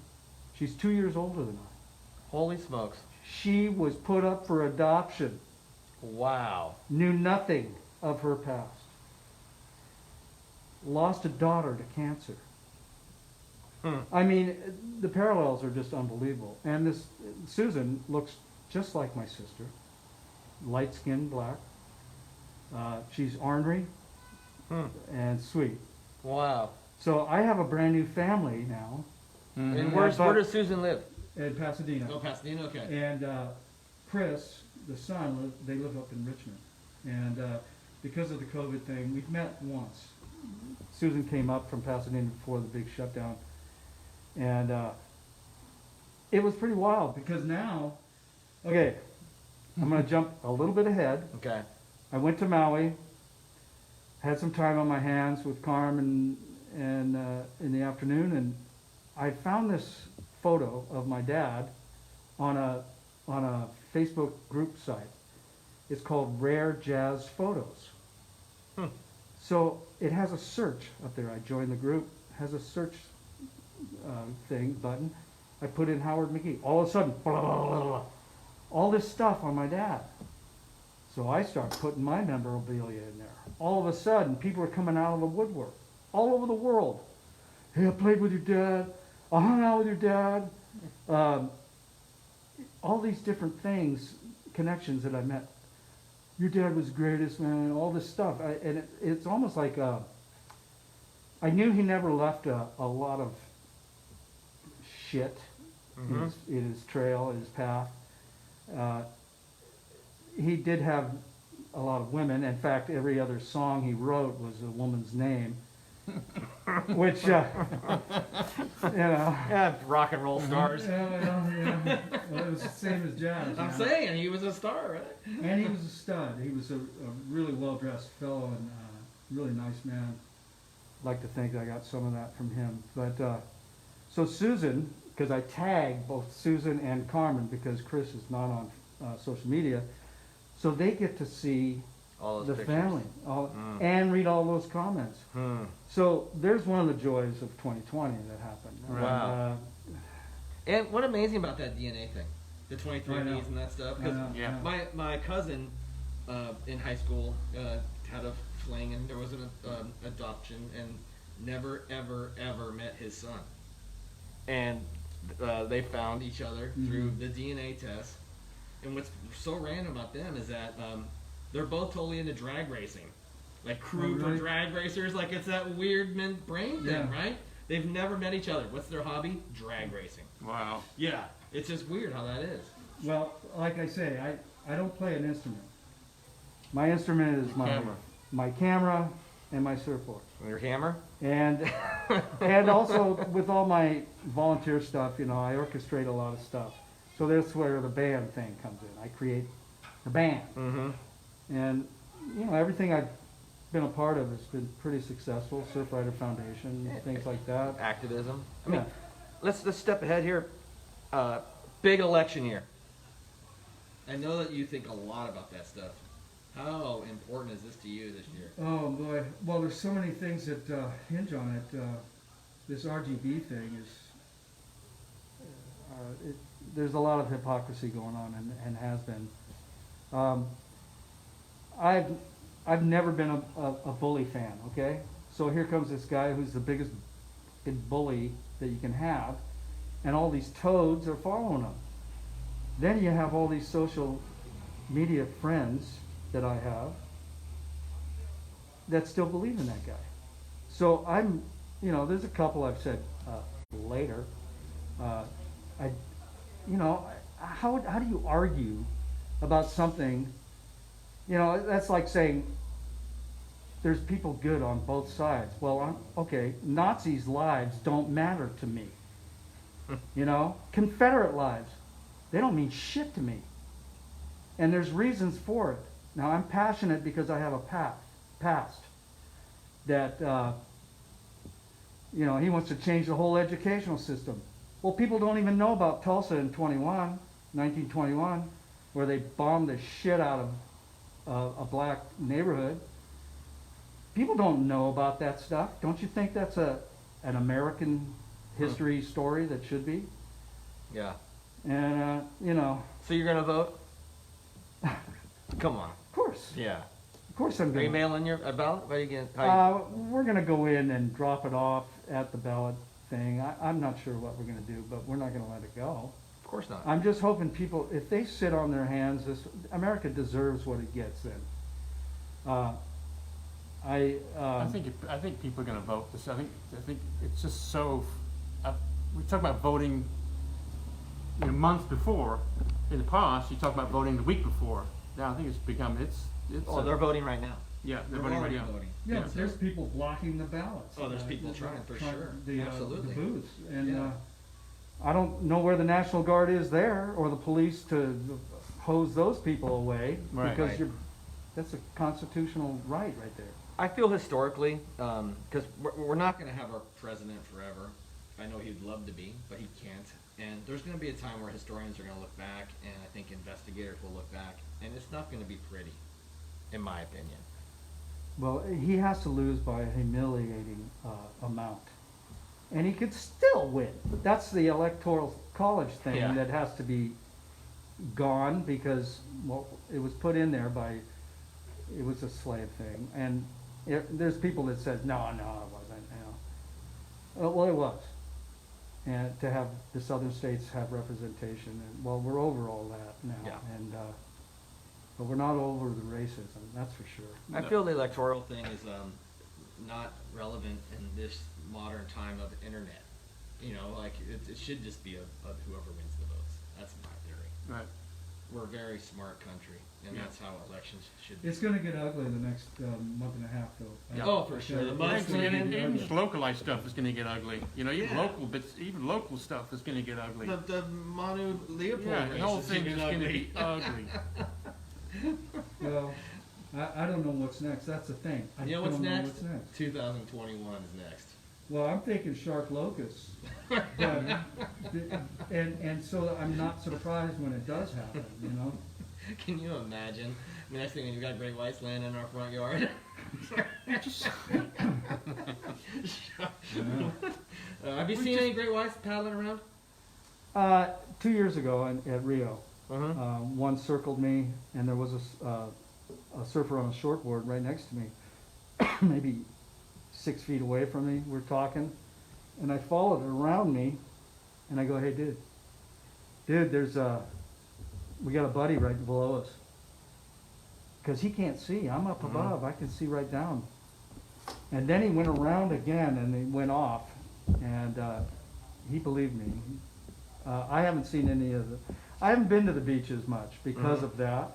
She's 2 years older than I. Holy smokes. She was put up for adoption. Wow. Knew nothing of her past. Lost a daughter to cancer. I mean, the parallels are just unbelievable. And this Susan looks just like my sister, light skinned, black. She's ornery and sweet. Wow. So I have a brand new family now And where does Susan live? in Pasadena. Oh, Pasadena, okay. And Chris, the son, they live up in Richmond. And because of the COVID thing, we've met once. Susan came up from Pasadena before the big shutdown. And it was pretty wild because now, okay, I'm going to jump a little bit ahead. Okay. I went to Maui, had some time on my hands with Carm and in the afternoon, and I found this photo of my dad on a Facebook group site. It's called Rare Jazz Photos. So it has a search up there. I joined the group, has a search thing button. I put in Howard McGhee. All of a sudden, blah, blah, blah, blah, all this stuff on my dad. So I start putting my memorabilia in there. All of a sudden, people are coming out of the woodwork, all over the world. Hey, I played with your dad. I hung out with your dad. All these different things, connections that I met. Your dad was the greatest, man. All this stuff, it's almost like I knew he never left a lot of shit in his trail, in his path. He did have a lot of women. In fact, every other song he wrote was a woman's name, which, you know. Yeah, rock and roll stars. Yeah. Well, it was the same as jazz. I'm saying, he was a star, right? And he was a stud. He was a really well-dressed fellow and really nice man. Like to think I got some of that from him. But so Susan, because I tagged both Susan and Carmen because Chris is not on social media, so they get to see All those the pictures. family and read all those comments. So there's one of the joys of 2020 that happened. Wow. And what amazing about that DNA thing, the 23andMe's and that stuff. Because Yeah. my cousin in high school had a fling, and there was an adoption, and never ever met his son. And they found each other through the DNA test. And what's so random about them is that they're both totally into drag racing, like crew for drag racers. Like it's that weird brain thing, right? They've never met each other. What's their hobby? Drag racing. Wow. Yeah, it's just weird how that is. Well, like I say, I don't play an instrument. My instrument is my camera and my surfboard. Your hammer? And and also with all my volunteer stuff, you know, I orchestrate a lot of stuff. So that's where the band thing comes in. I create the band. And, you know, everything I've been a part of has been pretty successful. Surfrider Foundation, things like that. Activism. I mean, let's step ahead here. Big election year. I know that you think a lot about that stuff. How important is this to you this year? Oh boy. Well, there's so many things that hinge on it. This RGB thing is, there's a lot of hypocrisy going on and has been. I've never been a bully fan, okay? So here comes this guy who's the biggest big bully that you can have, and all these toads are following him. Then you have all these social media friends that I have that still believe in that guy. So I'm, you know, there's a couple I've said later. How do you argue about something? You know, that's like saying there's people good on both sides. Well, okay, Nazis' lives don't matter to me. You know, Confederate lives, they don't mean shit to me. And there's reasons for it. Now, I'm passionate because I have a past that, you know, he wants to change the whole educational system. Well, people don't even know about Tulsa in 1921, where they bombed the shit out of a black neighborhood. People don't know about that stuff. Don't you think that's an American history story that should be? Yeah. And, you know. So you're gonna vote? Come on. Of course. Yeah. Of course I'm Are going you to. mailing your ballot? What are you getting? We're going to go in and drop it off at the ballot thing. I'm not sure what we're going to do, but we're not going to let it go. Of course not. I'm just hoping people, if they sit on their hands, America deserves what it gets then. I think people are going to vote. I think it's just so. We talk about voting, months before. In the past, you talk about voting the week before. Now I think it's become it's. Oh, they're voting right now. Yeah, they're We're voting right already now. voting. Yeah, Yeah. but there's people blocking the ballots. Oh, there's people trying, for sure. Absolutely. The booths. And Yeah. I don't know where the National Guard is there, or the police to hose those people away. Right. Because Right. that's a constitutional right there. I feel historically, because we're not Not going to have our president forever. I know he'd love to be, but he can't. And there's going to be a time where historians are going to look back, and I think investigators will look back, and it's not going to be pretty. in my opinion. Well, he has to lose by a humiliating amount. And he could still win. That's the electoral college thing Yeah. that has to be gone because, well, it was put in there by, it was a slave thing. And there's people that said, no, it wasn't, well, it was. And to have the southern states have representation, and, well, we're over all that now. Yeah. And, but we're not over the racism, that's for sure. I feel the Electoral electoral thing is not relevant in this modern time of the internet. Like it should just be of whoever wins the votes. That's my theory. Right. We're a very smart country, and Yeah. that's how elections should be. It's gonna get ugly the next month and a half, though. Yeah. Oh, for sure. The month's It's gonna gonna get Even ugly. just localized stuff is going to get ugly. Even Yeah. local bits, even local stuff is going to get ugly. The Manu Leopold Yeah, race the whole is thing is going to ugly. be ugly. Well, I don't know what's next, that's the thing. I You know what's don't next? what's next. 2021 is next. Well, I'm thinking shark locusts. But, and so I'm not surprised when it does happen, Can you imagine? The next thing, we've got great whites landing in our front yard. Have you seen any great whites paddling around? 2 years ago at Rio, Mhm. one circled me, and there was a surfer on a shortboard right next to me, maybe 6 feet away from me. We're talking, and I followed it around me, and I go, "Hey, dude, we got a buddy right below us." Because he can't see. I'm up above. I can see right down. And then he went around again, and he went off, and he believed me. I haven't seen any of the. I haven't been to the beaches much because of that.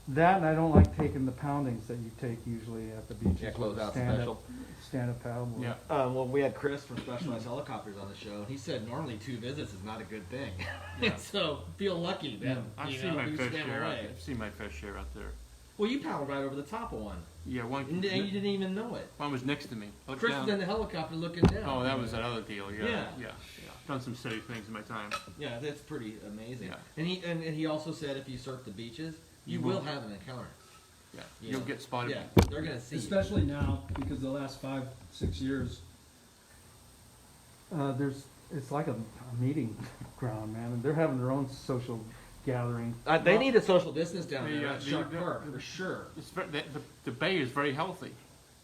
That, and I don't like taking the poundings that you take usually at the beaches. Yeah, with close out stand-up- special. Stand-up paddleboard. Yeah. Well, we had Chris from Specialized Helicopters on the show, and he said normally 2 visits is not a good thing. Yeah. So feel lucky that I've you seen know, my you fair swam share. away. I've seen my fair share out there. Well, you paddled right over the top of one, Yeah, and you didn't even know it. one was next to me. I looked Chris down. was in the helicopter looking down. Oh, that was another deal. Yeah, Yeah. yeah. Done some silly things in my time. Yeah, that's pretty amazing. Yeah. And he also said if you surf the beaches, you You will will. have an encounter. Yeah, You you'll know. get spotted. Yeah, they're gonna see you. Especially now, because the last 5-6 years, It's like a meeting ground, man. And they're having their own social gathering. they need a social. Social distance down The, there uh, at the- Shark the- Park for sure. It's the bay is very healthy,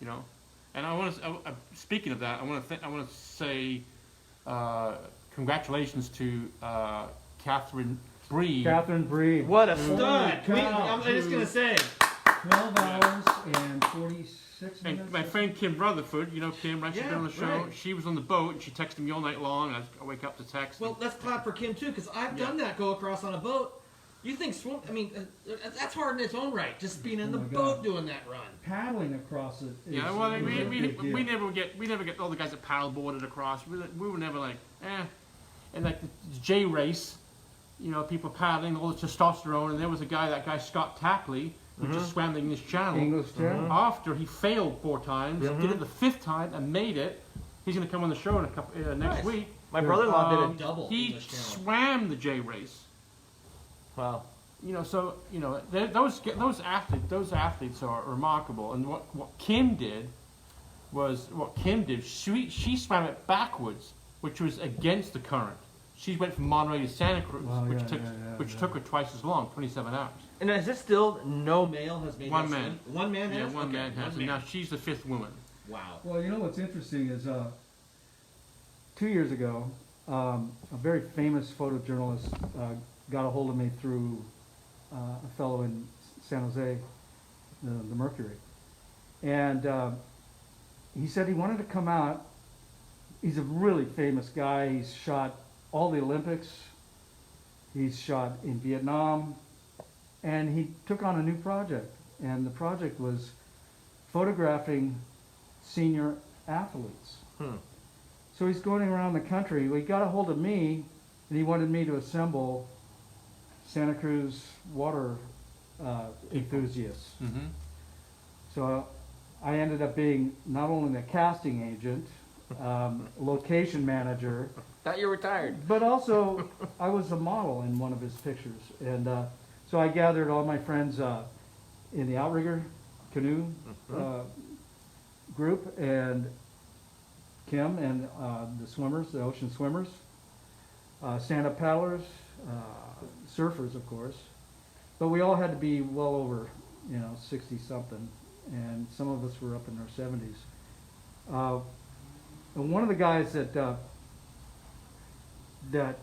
And I want to. Speaking of that, I want to say congratulations to Catherine Bree. Catherine Bree. What a Holy stud! cow. I'm just gonna say. 12 hours and 46 minutes. And my friend Kim Rutherford, Kim, right? She's been on the show. right. She was on the boat and she texted me all night long. I wake up to text. Well, let's clap for Kim too, because I've done that. Go across on a boat. You think swim? I mean, that's hard in its own right. Just being in Oh the my boat God. doing that run. Paddling across it is, yeah, well, is a big deal. we never get all the guys that paddle boarded across. We were never like, and like the J race, people paddling, all the testosterone, and there was that guy Scott Tapley, who just swam the English Channel. English Channel. After he failed 4 times, did it the 5th time and made it. He's going to come on the show in a couple next Nice. week. My brother-in-law did it. Double He English Channel. swam the J race. Wow. Those athletes are remarkable. And what Kim did, she swam it backwards, which was against the current. She went from Monterey to Santa Cruz, Wow, which yeah. took her twice as long, 27 hours. And is this still no Male has made One that man. swim? One man Yeah, has. one Okay, man has, and now she's the 5th woman. Wow. Well, what's interesting is 2 years ago, a very famous photojournalist got a hold of me through a fellow in San Jose, the Mercury. And he said he wanted to come out. He's a really famous guy. He's shot all the Olympics. He's shot in Vietnam. And he took on a new project. And the project was photographing senior athletes. So he's going around the country. Well, he got a hold of me, and he wanted me to assemble Santa Cruz water enthusiasts. Mm-hmm. So I ended up being not only the casting agent, location manager, Thought you were retired. but also I was a model in one of his pictures. And so I gathered all my friends in the outrigger canoe group, and Kim and the swimmers, the ocean swimmers, stand-up paddlers, surfers, of course. But we all had to be well over, 60-something, and some of us were up in our 70s. And one of the guys that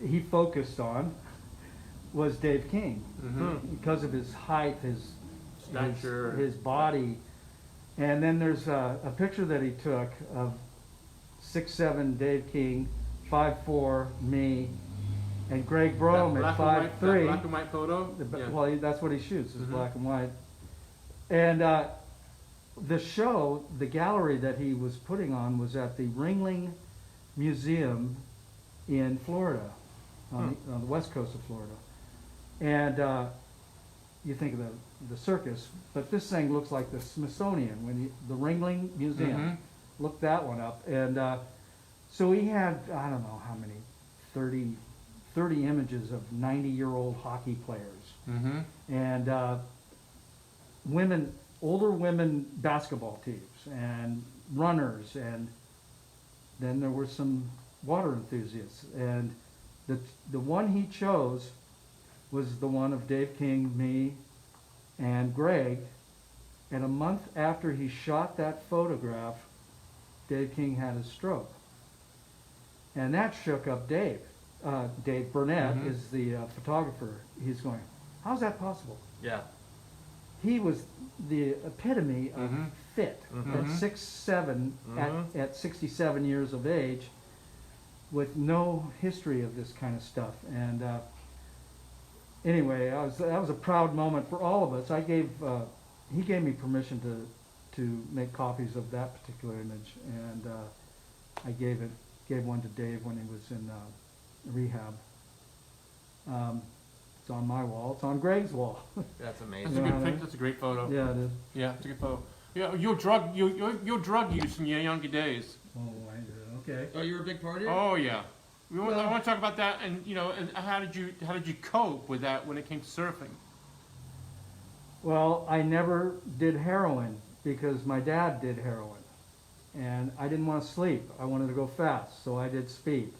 he focused on was Dave King, because of his height, his Stature. his body. And then there's a picture that he took of 6'7" Dave King, 5'4" me, and Greg Brome at 5'3". Black and white photo? Yeah. Well, that's what he shoots, is black and white. And the show, the gallery that he was putting on was at the Ringling Museum in Florida, on the west coast of Florida. And you think of the circus, but this thing looks like the Smithsonian, the Ringling Museum. Look that one up. And so he had, I don't know how many, 30 images of 90-year-old hockey players. And women, older women basketball teams, and runners, and then there were some water enthusiasts. And the one he chose was the one of Dave King, me, and Greg. And a month after he shot that photograph, Dave King had a stroke. And that shook up Dave. Dave Burnett is the photographer. He's going, how's that possible? Yeah. He was the epitome of fit at 6'7", at 67 years of age, with no history of this kind of stuff. And anyway, that was a proud moment for all of us. He gave me permission to make copies of that particular image, and I gave one to Dave when he was in rehab. It's on my wall. It's on Greg's wall. That's That's amazing. a Yeah. good pic. That's a great photo. Yeah, it is. Yeah, it's a good photo. Yeah, your drug use in your younger days. Oh, okay. Oh, you were a big partier? Oh yeah. I want to talk about that, and and how did you cope with that when it came to surfing? Well, I never did heroin because my dad did heroin. And I didn't want to sleep. I wanted to go fast, so I did speed.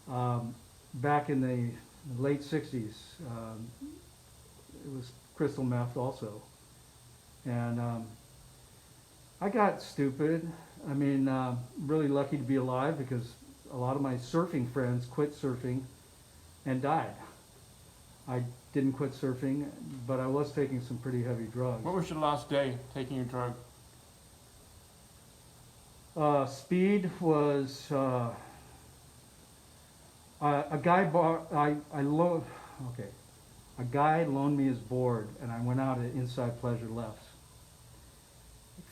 Back in the late 60s, it was crystal meth also. And I got stupid. I mean, really lucky to be alive because a lot of my surfing friends quit surfing and died. I didn't quit surfing, but I was taking some pretty heavy drugs. What was your last day taking your drug? Speed was a guy a guy loaned me his board, and I went out at Inside Pleasure Lefts.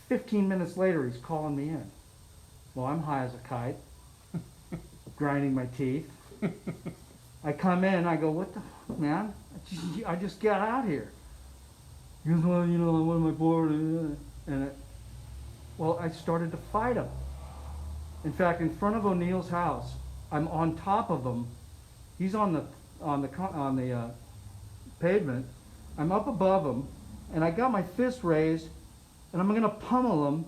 15 minutes later, he's calling me in. Well, I'm high as a kite, grinding my teeth. I come in, I go, what the fuck, man? I just got out here. He goes, well, I wanted my board, and well, I started to fight him. In fact, in front of O'Neill's house, I'm on top of him. He's on the pavement. I'm up above him, and I got my fist raised, and I'm going to pummel him.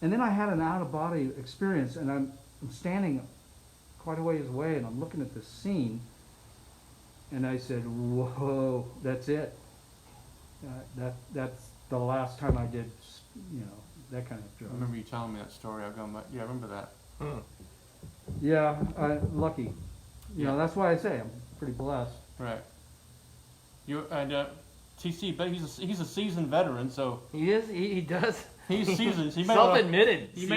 And then I had an out-of-body experience, and I'm standing quite a ways away, and I'm looking at this scene, and I said, "Whoa, that's it. That's the last time I did, that kind of I drug." remember you telling me that story. I remember that. Yeah, lucky. You know, Yeah. that's why I say I'm pretty blessed. Right. You and TC, but he's a seasoned veteran, so He is. He does. he's seasoned. So you may wanna- Self-admitted. You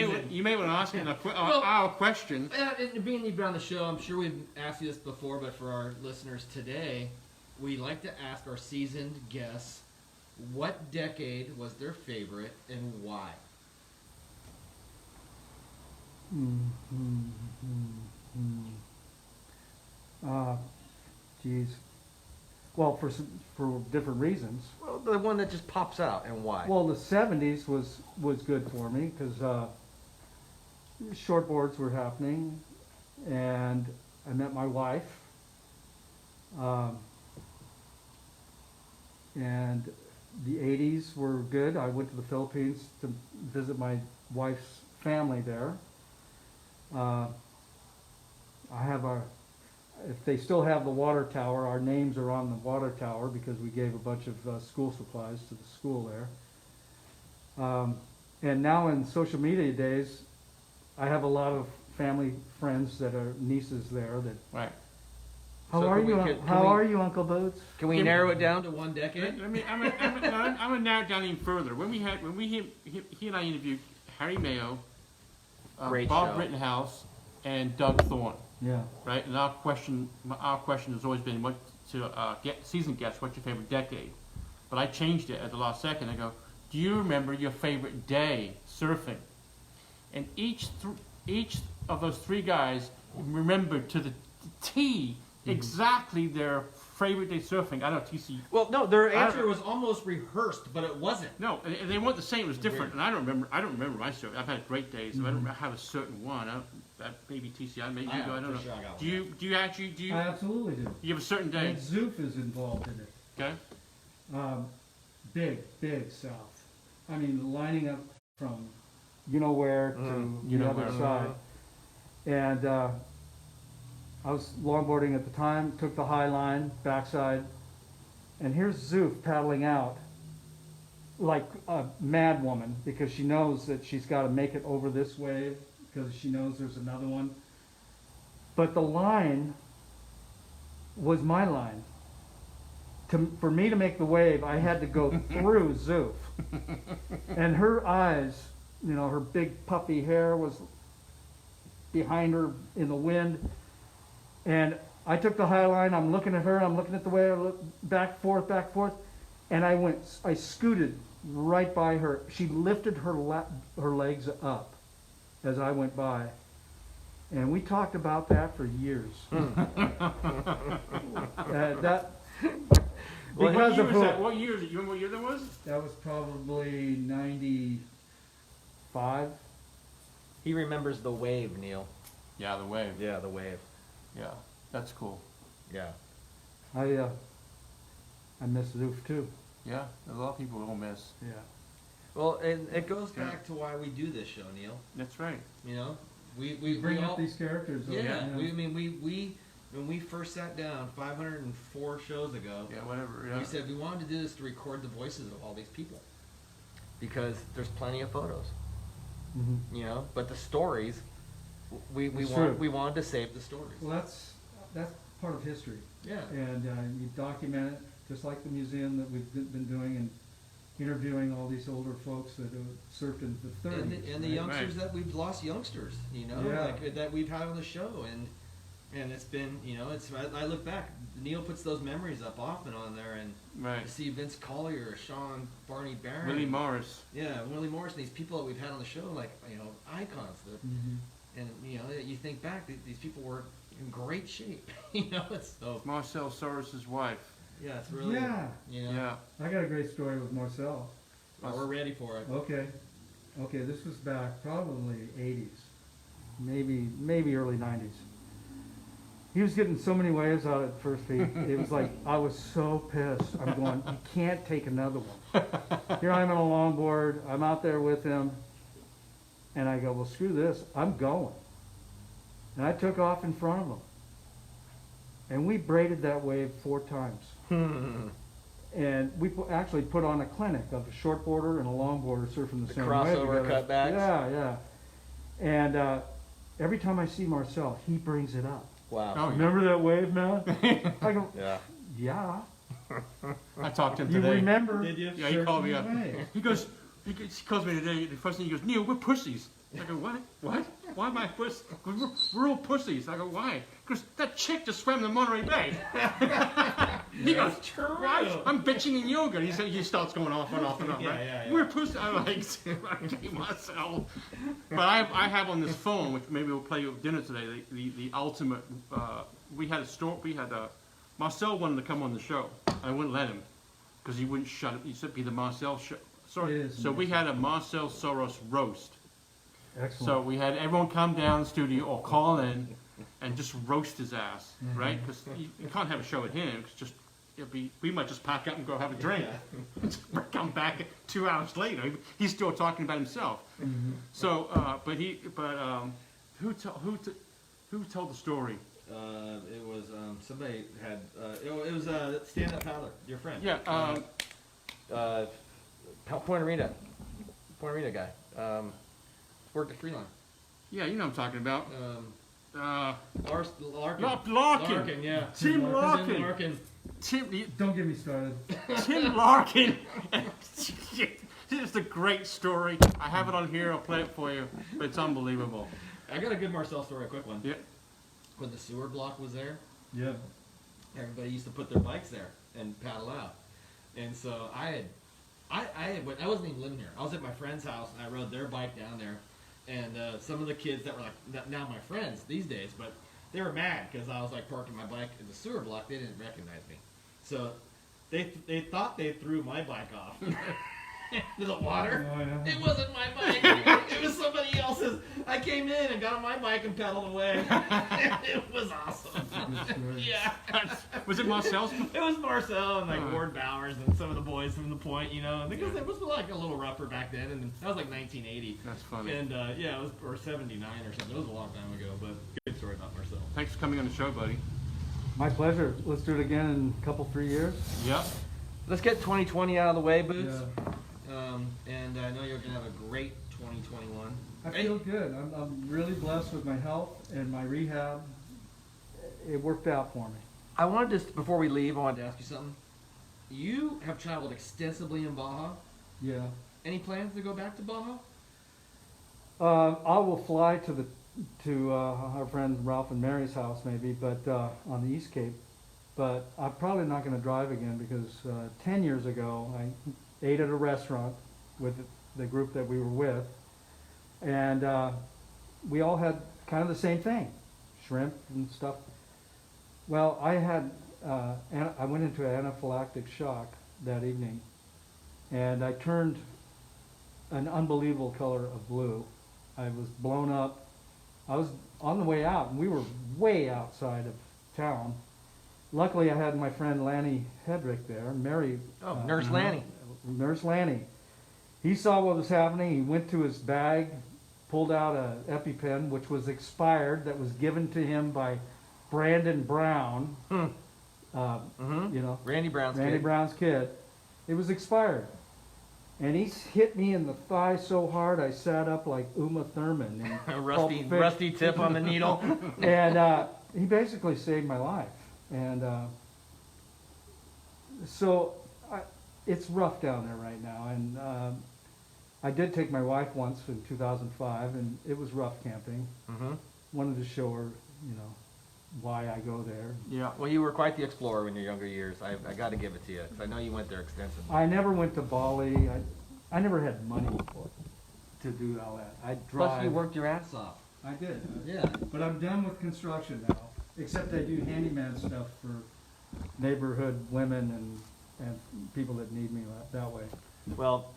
may want to ask him our question. And being you've been on the show, I'm sure we've asked you this before, but for our listeners today, we like to ask our seasoned guests, what decade was their favorite and why? Geez. Well, for different reasons. Well, the one that just pops out, and why? Well, the '70s was good for me because shortboards were happening, and I met my wife. And the '80s were good. I went to the Philippines to visit my wife's family there. If they still have the water tower, our names are on the water tower because we gave a bunch of school supplies to the school there. And now in social media days, I have a lot of family friends that are nieces there. That Right. how So are can we- you? can How we- are you, Uncle Boots? Can we narrow it down to One decade? I'm gonna narrow it down even further. He and I interviewed Harry Mayo, Great Bob show. Rittenhouse, and Doug Thorne. Yeah. Right, and our question has always been, what to get season guests, what's your favorite decade? But I changed it at the last second. I go, do you remember your favorite day surfing? And each of those three guys remembered to the T exactly their favorite day surfing. I don't know, TC. Well, no, their Answer answer was almost rehearsed, but it wasn't. No, and they weren't the same. It was different, and I don't remember my surfing. I've had great days. So I don't have a certain one. Maybe TC. Maybe you do. I don't know. Sure I got Do you actually I absolutely do. you have a certain day? And Zoof is involved in it. Okay. Big south. I mean, lining up from you know where to You the know other where. side. And I was longboarding at the time, took the high line, backside, and here's Zoof paddling out like a mad woman because she knows that she's got to make it over this wave because she knows there's another one. But the line was my line. For me to make the wave, I had to go through Zoof. And her eyes, you know, her big puffy hair was behind her in the wind. And I took the high line, I'm looking at her, I'm looking at the way I look back, forth, and I scooted right by her. She lifted her legs up as I went by. And we talked about that for years. Because of her. What year is it? You remember what year that was? That was probably 95. he remembers the wave, Neil. Yeah, the wave. Yeah, the wave. Yeah, that's cool. Yeah. I miss Zoof too. Yeah, a lot of people will miss. Yeah. Well, and It goes back to why we do this show, Neil. That's right. You know, we Bring all, up these characters. yeah. We when we first sat down 504 shows ago, Yeah, whatever. Yeah. we said we wanted to do this to record the voices of all these people. because there's plenty of photos, Mhm. you know. But the stories, we It's true. wanted to save the stories. Well, that's part of history, Yeah. and you document it just like the museum that we've been doing and interviewing all these older folks that have surfed in the 30s. And the right? youngsters that we've lost youngsters, you know, Yeah. like that we've had on the show, and it's been, you know, I look back, Neil puts those memories up often on there, and Right. to see Vince Collier, Sean Barney Barron, Willie Morris. yeah, Willie Morris, these people that we've had on the show, like, you know, icons. Mhm. And you know, you think back, these people were in great shape. You know, it's so Marcel Soros's wife. yeah, it's really Yeah. You know, Yeah. I got a great story with Marcel. well, we're ready for it. Okay, this was back probably 80s, maybe early 90s. He was getting so many waves out at first peak. It was like, I was so pissed. I'm going, you can't take another one. Here I am on a longboard. I'm out there with him. And I go, well, screw this. I'm going. And I took off in front of him. And we braided that wave 4 times. And we actually put on a clinic of a shortboarder and a longboarder surfing the The same wave crossover together. cutbacks? Yeah. And every time I see Marcel, he brings it up. Wow. Oh, yeah. Remember that wave, man? I go, Yeah. yeah. I talked to him You today. remember? Did you? Yeah, he called me up. Certainly. He calls me today. The first thing he goes, Neil, we're pussies. I go, what? What? Why am I puss? We're all pussies. I go, why? Because that chick just swam the Monterey Bay. He goes, what? I'm bitching in yoga. He starts going off and off and off. Yeah, Right? yeah, yeah. We're pussies. I'm like, okay, myself. But I have on this phone, which maybe we'll play with dinner today. The ultimate. We had Marcel wanted to come on the show. I wouldn't let him because he wouldn't shut it. He said, "Be the Marcel show." Sorry. It is So we had a Marcel Soros roast. Excellent. So we had everyone come down the studio or call in and just roast his ass, right? Because you can't have a show with him. Cause just we might just pack up and go have a drink. Come back 2 hours later, he's still talking about himself. So, who told the story? It was somebody had it was stand-up paddler, your friend. Yeah. Point Rita guy. Worked at Freeline. Yeah, you know what I'm talking about. Larkin. Larkin. Yeah. Tim Larkin. Larkin. Don't get me started. Tim Larkin. This is a great story. I have it on here. I'll play it for you. But it's unbelievable. I got a good Marcel story, a quick one. Yeah. When the sewer block was there, Yeah. everybody used to put their bikes there and paddle out. And so I wasn't even living here. I was at my friend's house and I rode their bike down there. And some of the kids that were like now my friends these days, but they were mad because I was like parking my bike in the sewer block. They didn't recognize me, so they thought they threw my bike off into the water. Oh, yeah. It wasn't my bike. It was somebody else's. I came in and got on my bike and pedaled away. It was awesome. Yeah. Was it Marcel's? It was Marcel and like Ward Bowers and some of the boys from the Point, you know, because it was like a little rougher back then, and that was like 1980. That's funny. And yeah, it was or 79 or something. It was a long time ago, but good story about Marcel. Thanks for coming on the show, buddy. My pleasure. Let's do it again in a couple, 3 years. Yep. Let's get 2020 out of the way, Boots. Yeah. And I know you're gonna have a great 2021. I feel good. I'm really blessed with my health and my rehab. It worked out for me. I wanted to, before we leave, I wanted to To ask you something. You have traveled extensively in Baja. Yeah. Any plans to go back to Baja? I will fly to our friend Ralph and Mary's house maybe, but on the East Cape. But I'm probably not going to drive again because 10 years ago I ate at a restaurant with the group that we were with, and we all had kind of the same thing, shrimp and stuff. Well, I went into an anaphylactic shock that evening, and I turned an unbelievable color of blue. I was blown up. I was on the way out, and we were way outside of town. Luckily, I had my friend Lanny Hedrick there, Mary. Nurse Lanny. Nurse Lanny. He saw what was happening. He went to his bag, pulled out a EpiPen, which was expired, that was given to him by Brandon Brown. You know, Randy Brown's Randy kid. Brown's kid. It was expired. And he hit me in the thigh so hard I sat up like Uma Thurman. in A Pulp Fiction. rusty tip on the needle. And he basically saved my life. And so it's rough down there right now. And I did take my wife once in 2005, and it was rough camping. Wanted to show her, you know, why I go there. Yeah. Well, you were quite the explorer in your younger years. I got to give it to you, because I know you went there extensively. I never went to Bali. I never had money to do all that. I drive. Plus, you worked your ass off. I did. Yeah. But I'm done with construction now, except I do handyman stuff for neighborhood women and people that need me that way. Well,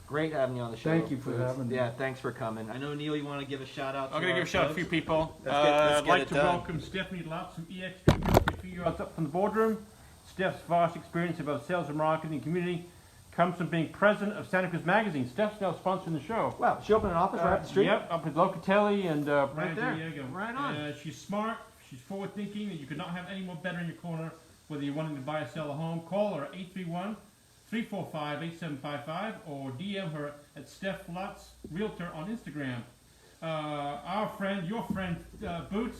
great having you on the show. Thank you for Boots. having me. Yeah, thanks for coming. I know, Neil, you want to give a shout out to I'm going to our give a shout out to a folks? few people. Let's get I'd like it to done. welcome Stephanie Lutz from EX3 a few years up from the boardroom. Steph's vast experience about sales and marketing and community comes from being president of Santa Cruz Magazine. Steph's now sponsoring the show. Wow, she opened an office right up the street. Yep, up with Locatelli and Right there. Diego. Right on. She's smart, she's forward thinking, and you could not have any more better in your corner, whether you're wanting to buy or sell a home. Call her at 831-345-8755 or DM her at Steph Lutz Realtor on Instagram. our friend, your friend, Boots,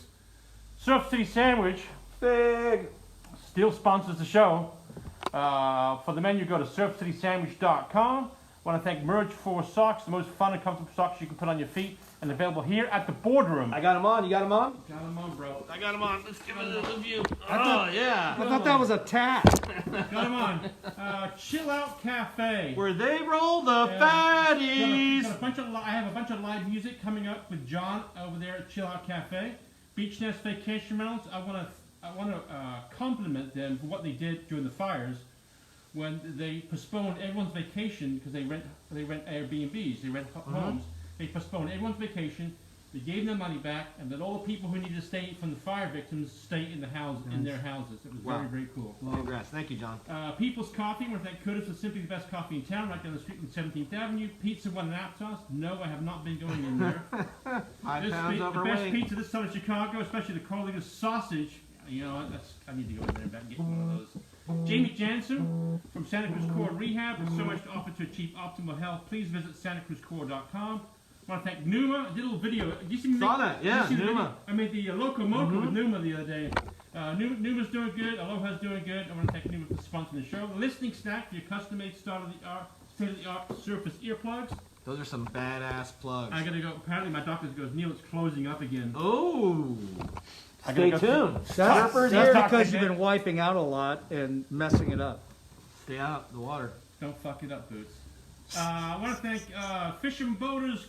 Surf City Sandwich, Big. still sponsors the show. For the menu, go to surfcitysandwich.com. Want to thank Merge 4 Socks, the most fun and comfortable socks you can put on your feet, and available here at the Boardroom. I got him on. You got him on? Got them on, bro. I got him on. Let's give it a review. thought- yeah. I thought that was a tat. Got them on. Chill Out Cafe. Where they roll the Got fatties. a bunch of I have a bunch of live music coming up with John over there at Chill Out Cafe. Beach Nest Vacation Rentals. I want to compliment them for what they did during the fires when they postponed everyone's vacation because they rent Airbnbs, they rent homes. They postponed everyone's vacation. They gave them money back, and let all the people who needed to stay from the fire victims stay in the house in their houses. It was very, very cool. Congrats. Thank you, John. People's Coffee. I want to thank Curtis for simply the best coffee in town, right down the street on 17th Avenue. Pizza One and Aptos. No, I have not been going in there. 5 pounds The best overweight. pizza this side of Chicago, especially the Carlitos sausage. You know, I need to go in there and get one of those. Jamie Jansen from Santa Cruz Core Rehab. With so much to offer to achieve optimal health, please visit santacruzcore.com. I want to thank Numa. I did a little video. Did you see me Saw that, yeah, did you see the Numa. video? I made the Locomoco with Numa the other day. Numa's doing good. Aloha's doing good. I want to thank Numa for sponsoring the show. Listening Snack for your custom-made state-of-the-art Surface earplugs. Those are some badass plugs. I gotta go. Apparently, my doctor goes, Neil, it's closing up again. Oh. I Stay gotta go tuned. That's Surfer's ear. because you've been wiping out a lot and messing it up. Stay out of the water. Don't fuck it up, Boots. I want to thank fishing boaters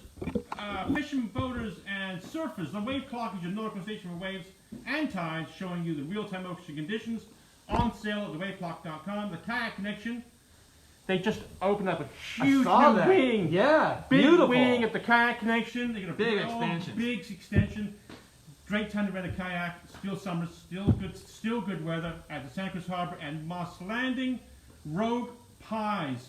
and surfers. The Wave Clock is your nautical station for waves and tides, showing you the real-time ocean conditions. On sale at thewaveclock.com. The Kayak Connection. They just opened up a huge saw new that. wing. Yeah. Big Beautiful. wing at the Kayak Connection. They got a Big extension. Big extension. Great time to rent a kayak. Still summer. Still good weather at the Santa Cruz Harbor and Moss Landing. Rogue Pies.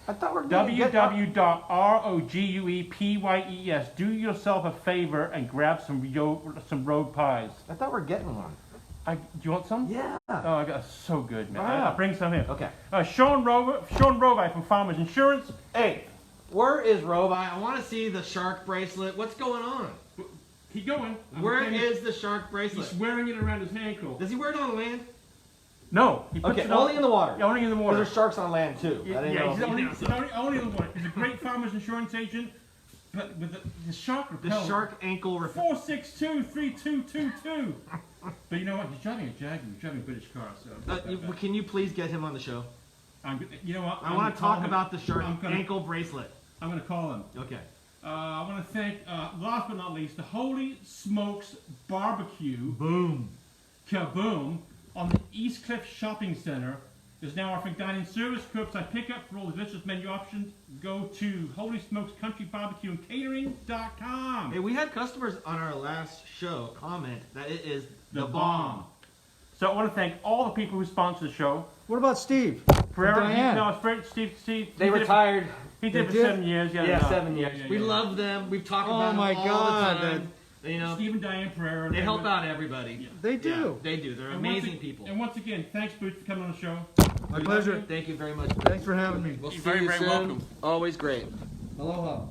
I thought we were going to get www.roguepyes. Do yourself a favor and grab some Rogue Pies. I thought we were getting one. Do you want some? Yeah. Oh, I got so good, man. Wow. I'll bring some here. Okay. Sean Rovi from Farmers Insurance. Hey, where is Robi? I want to see the shark bracelet. What's going on? Keep going. Where is the shark bracelet? He's wearing it around his ankle. Does he wear it on land? No. He puts Okay, it only in the water. Yeah, only in the water. There's sharks on land too. Yeah, I didn't know. he's only in the water. He's a great Farmers Insurance agent, but with the shark The repellent. shark ankle. 462-3222. But you know what? He's driving a Jaguar. He's driving a British car. So Can you please get him on the show? you know what? I want to talk about the shark I'm gonna- ankle bracelet. I'm going to call him. Okay. I want to thank, last but not least, the Holy Smokes Barbecue. Boom. Kaboom! On the East Cliff Shopping Center is now offering dining service, curbside pickup for all the delicious menu options. Go to Holy Smokes Country Barbecue and Catering.com. Hey, we had customers on our last show comment that it is The bomb. So I want to thank all the people who sponsor the show. What about Steve? Forever, Diane. no, it's great, Steve. They he did it- retired. He did it for did? 7 years. Yeah, Yeah, no. 7 years. Yeah, We yeah. love them. We've talked Oh about my them all God, the time. You know, Steve and Diane Pereira. they help out everybody. They do. Yeah, they do. They're And once amazing ag- people. And once again, thanks, Boots, for coming on the show. My pleasure. Thank you very much. Thanks for having me. We'll You're see very, you very soon. welcome. Always great. Aloha.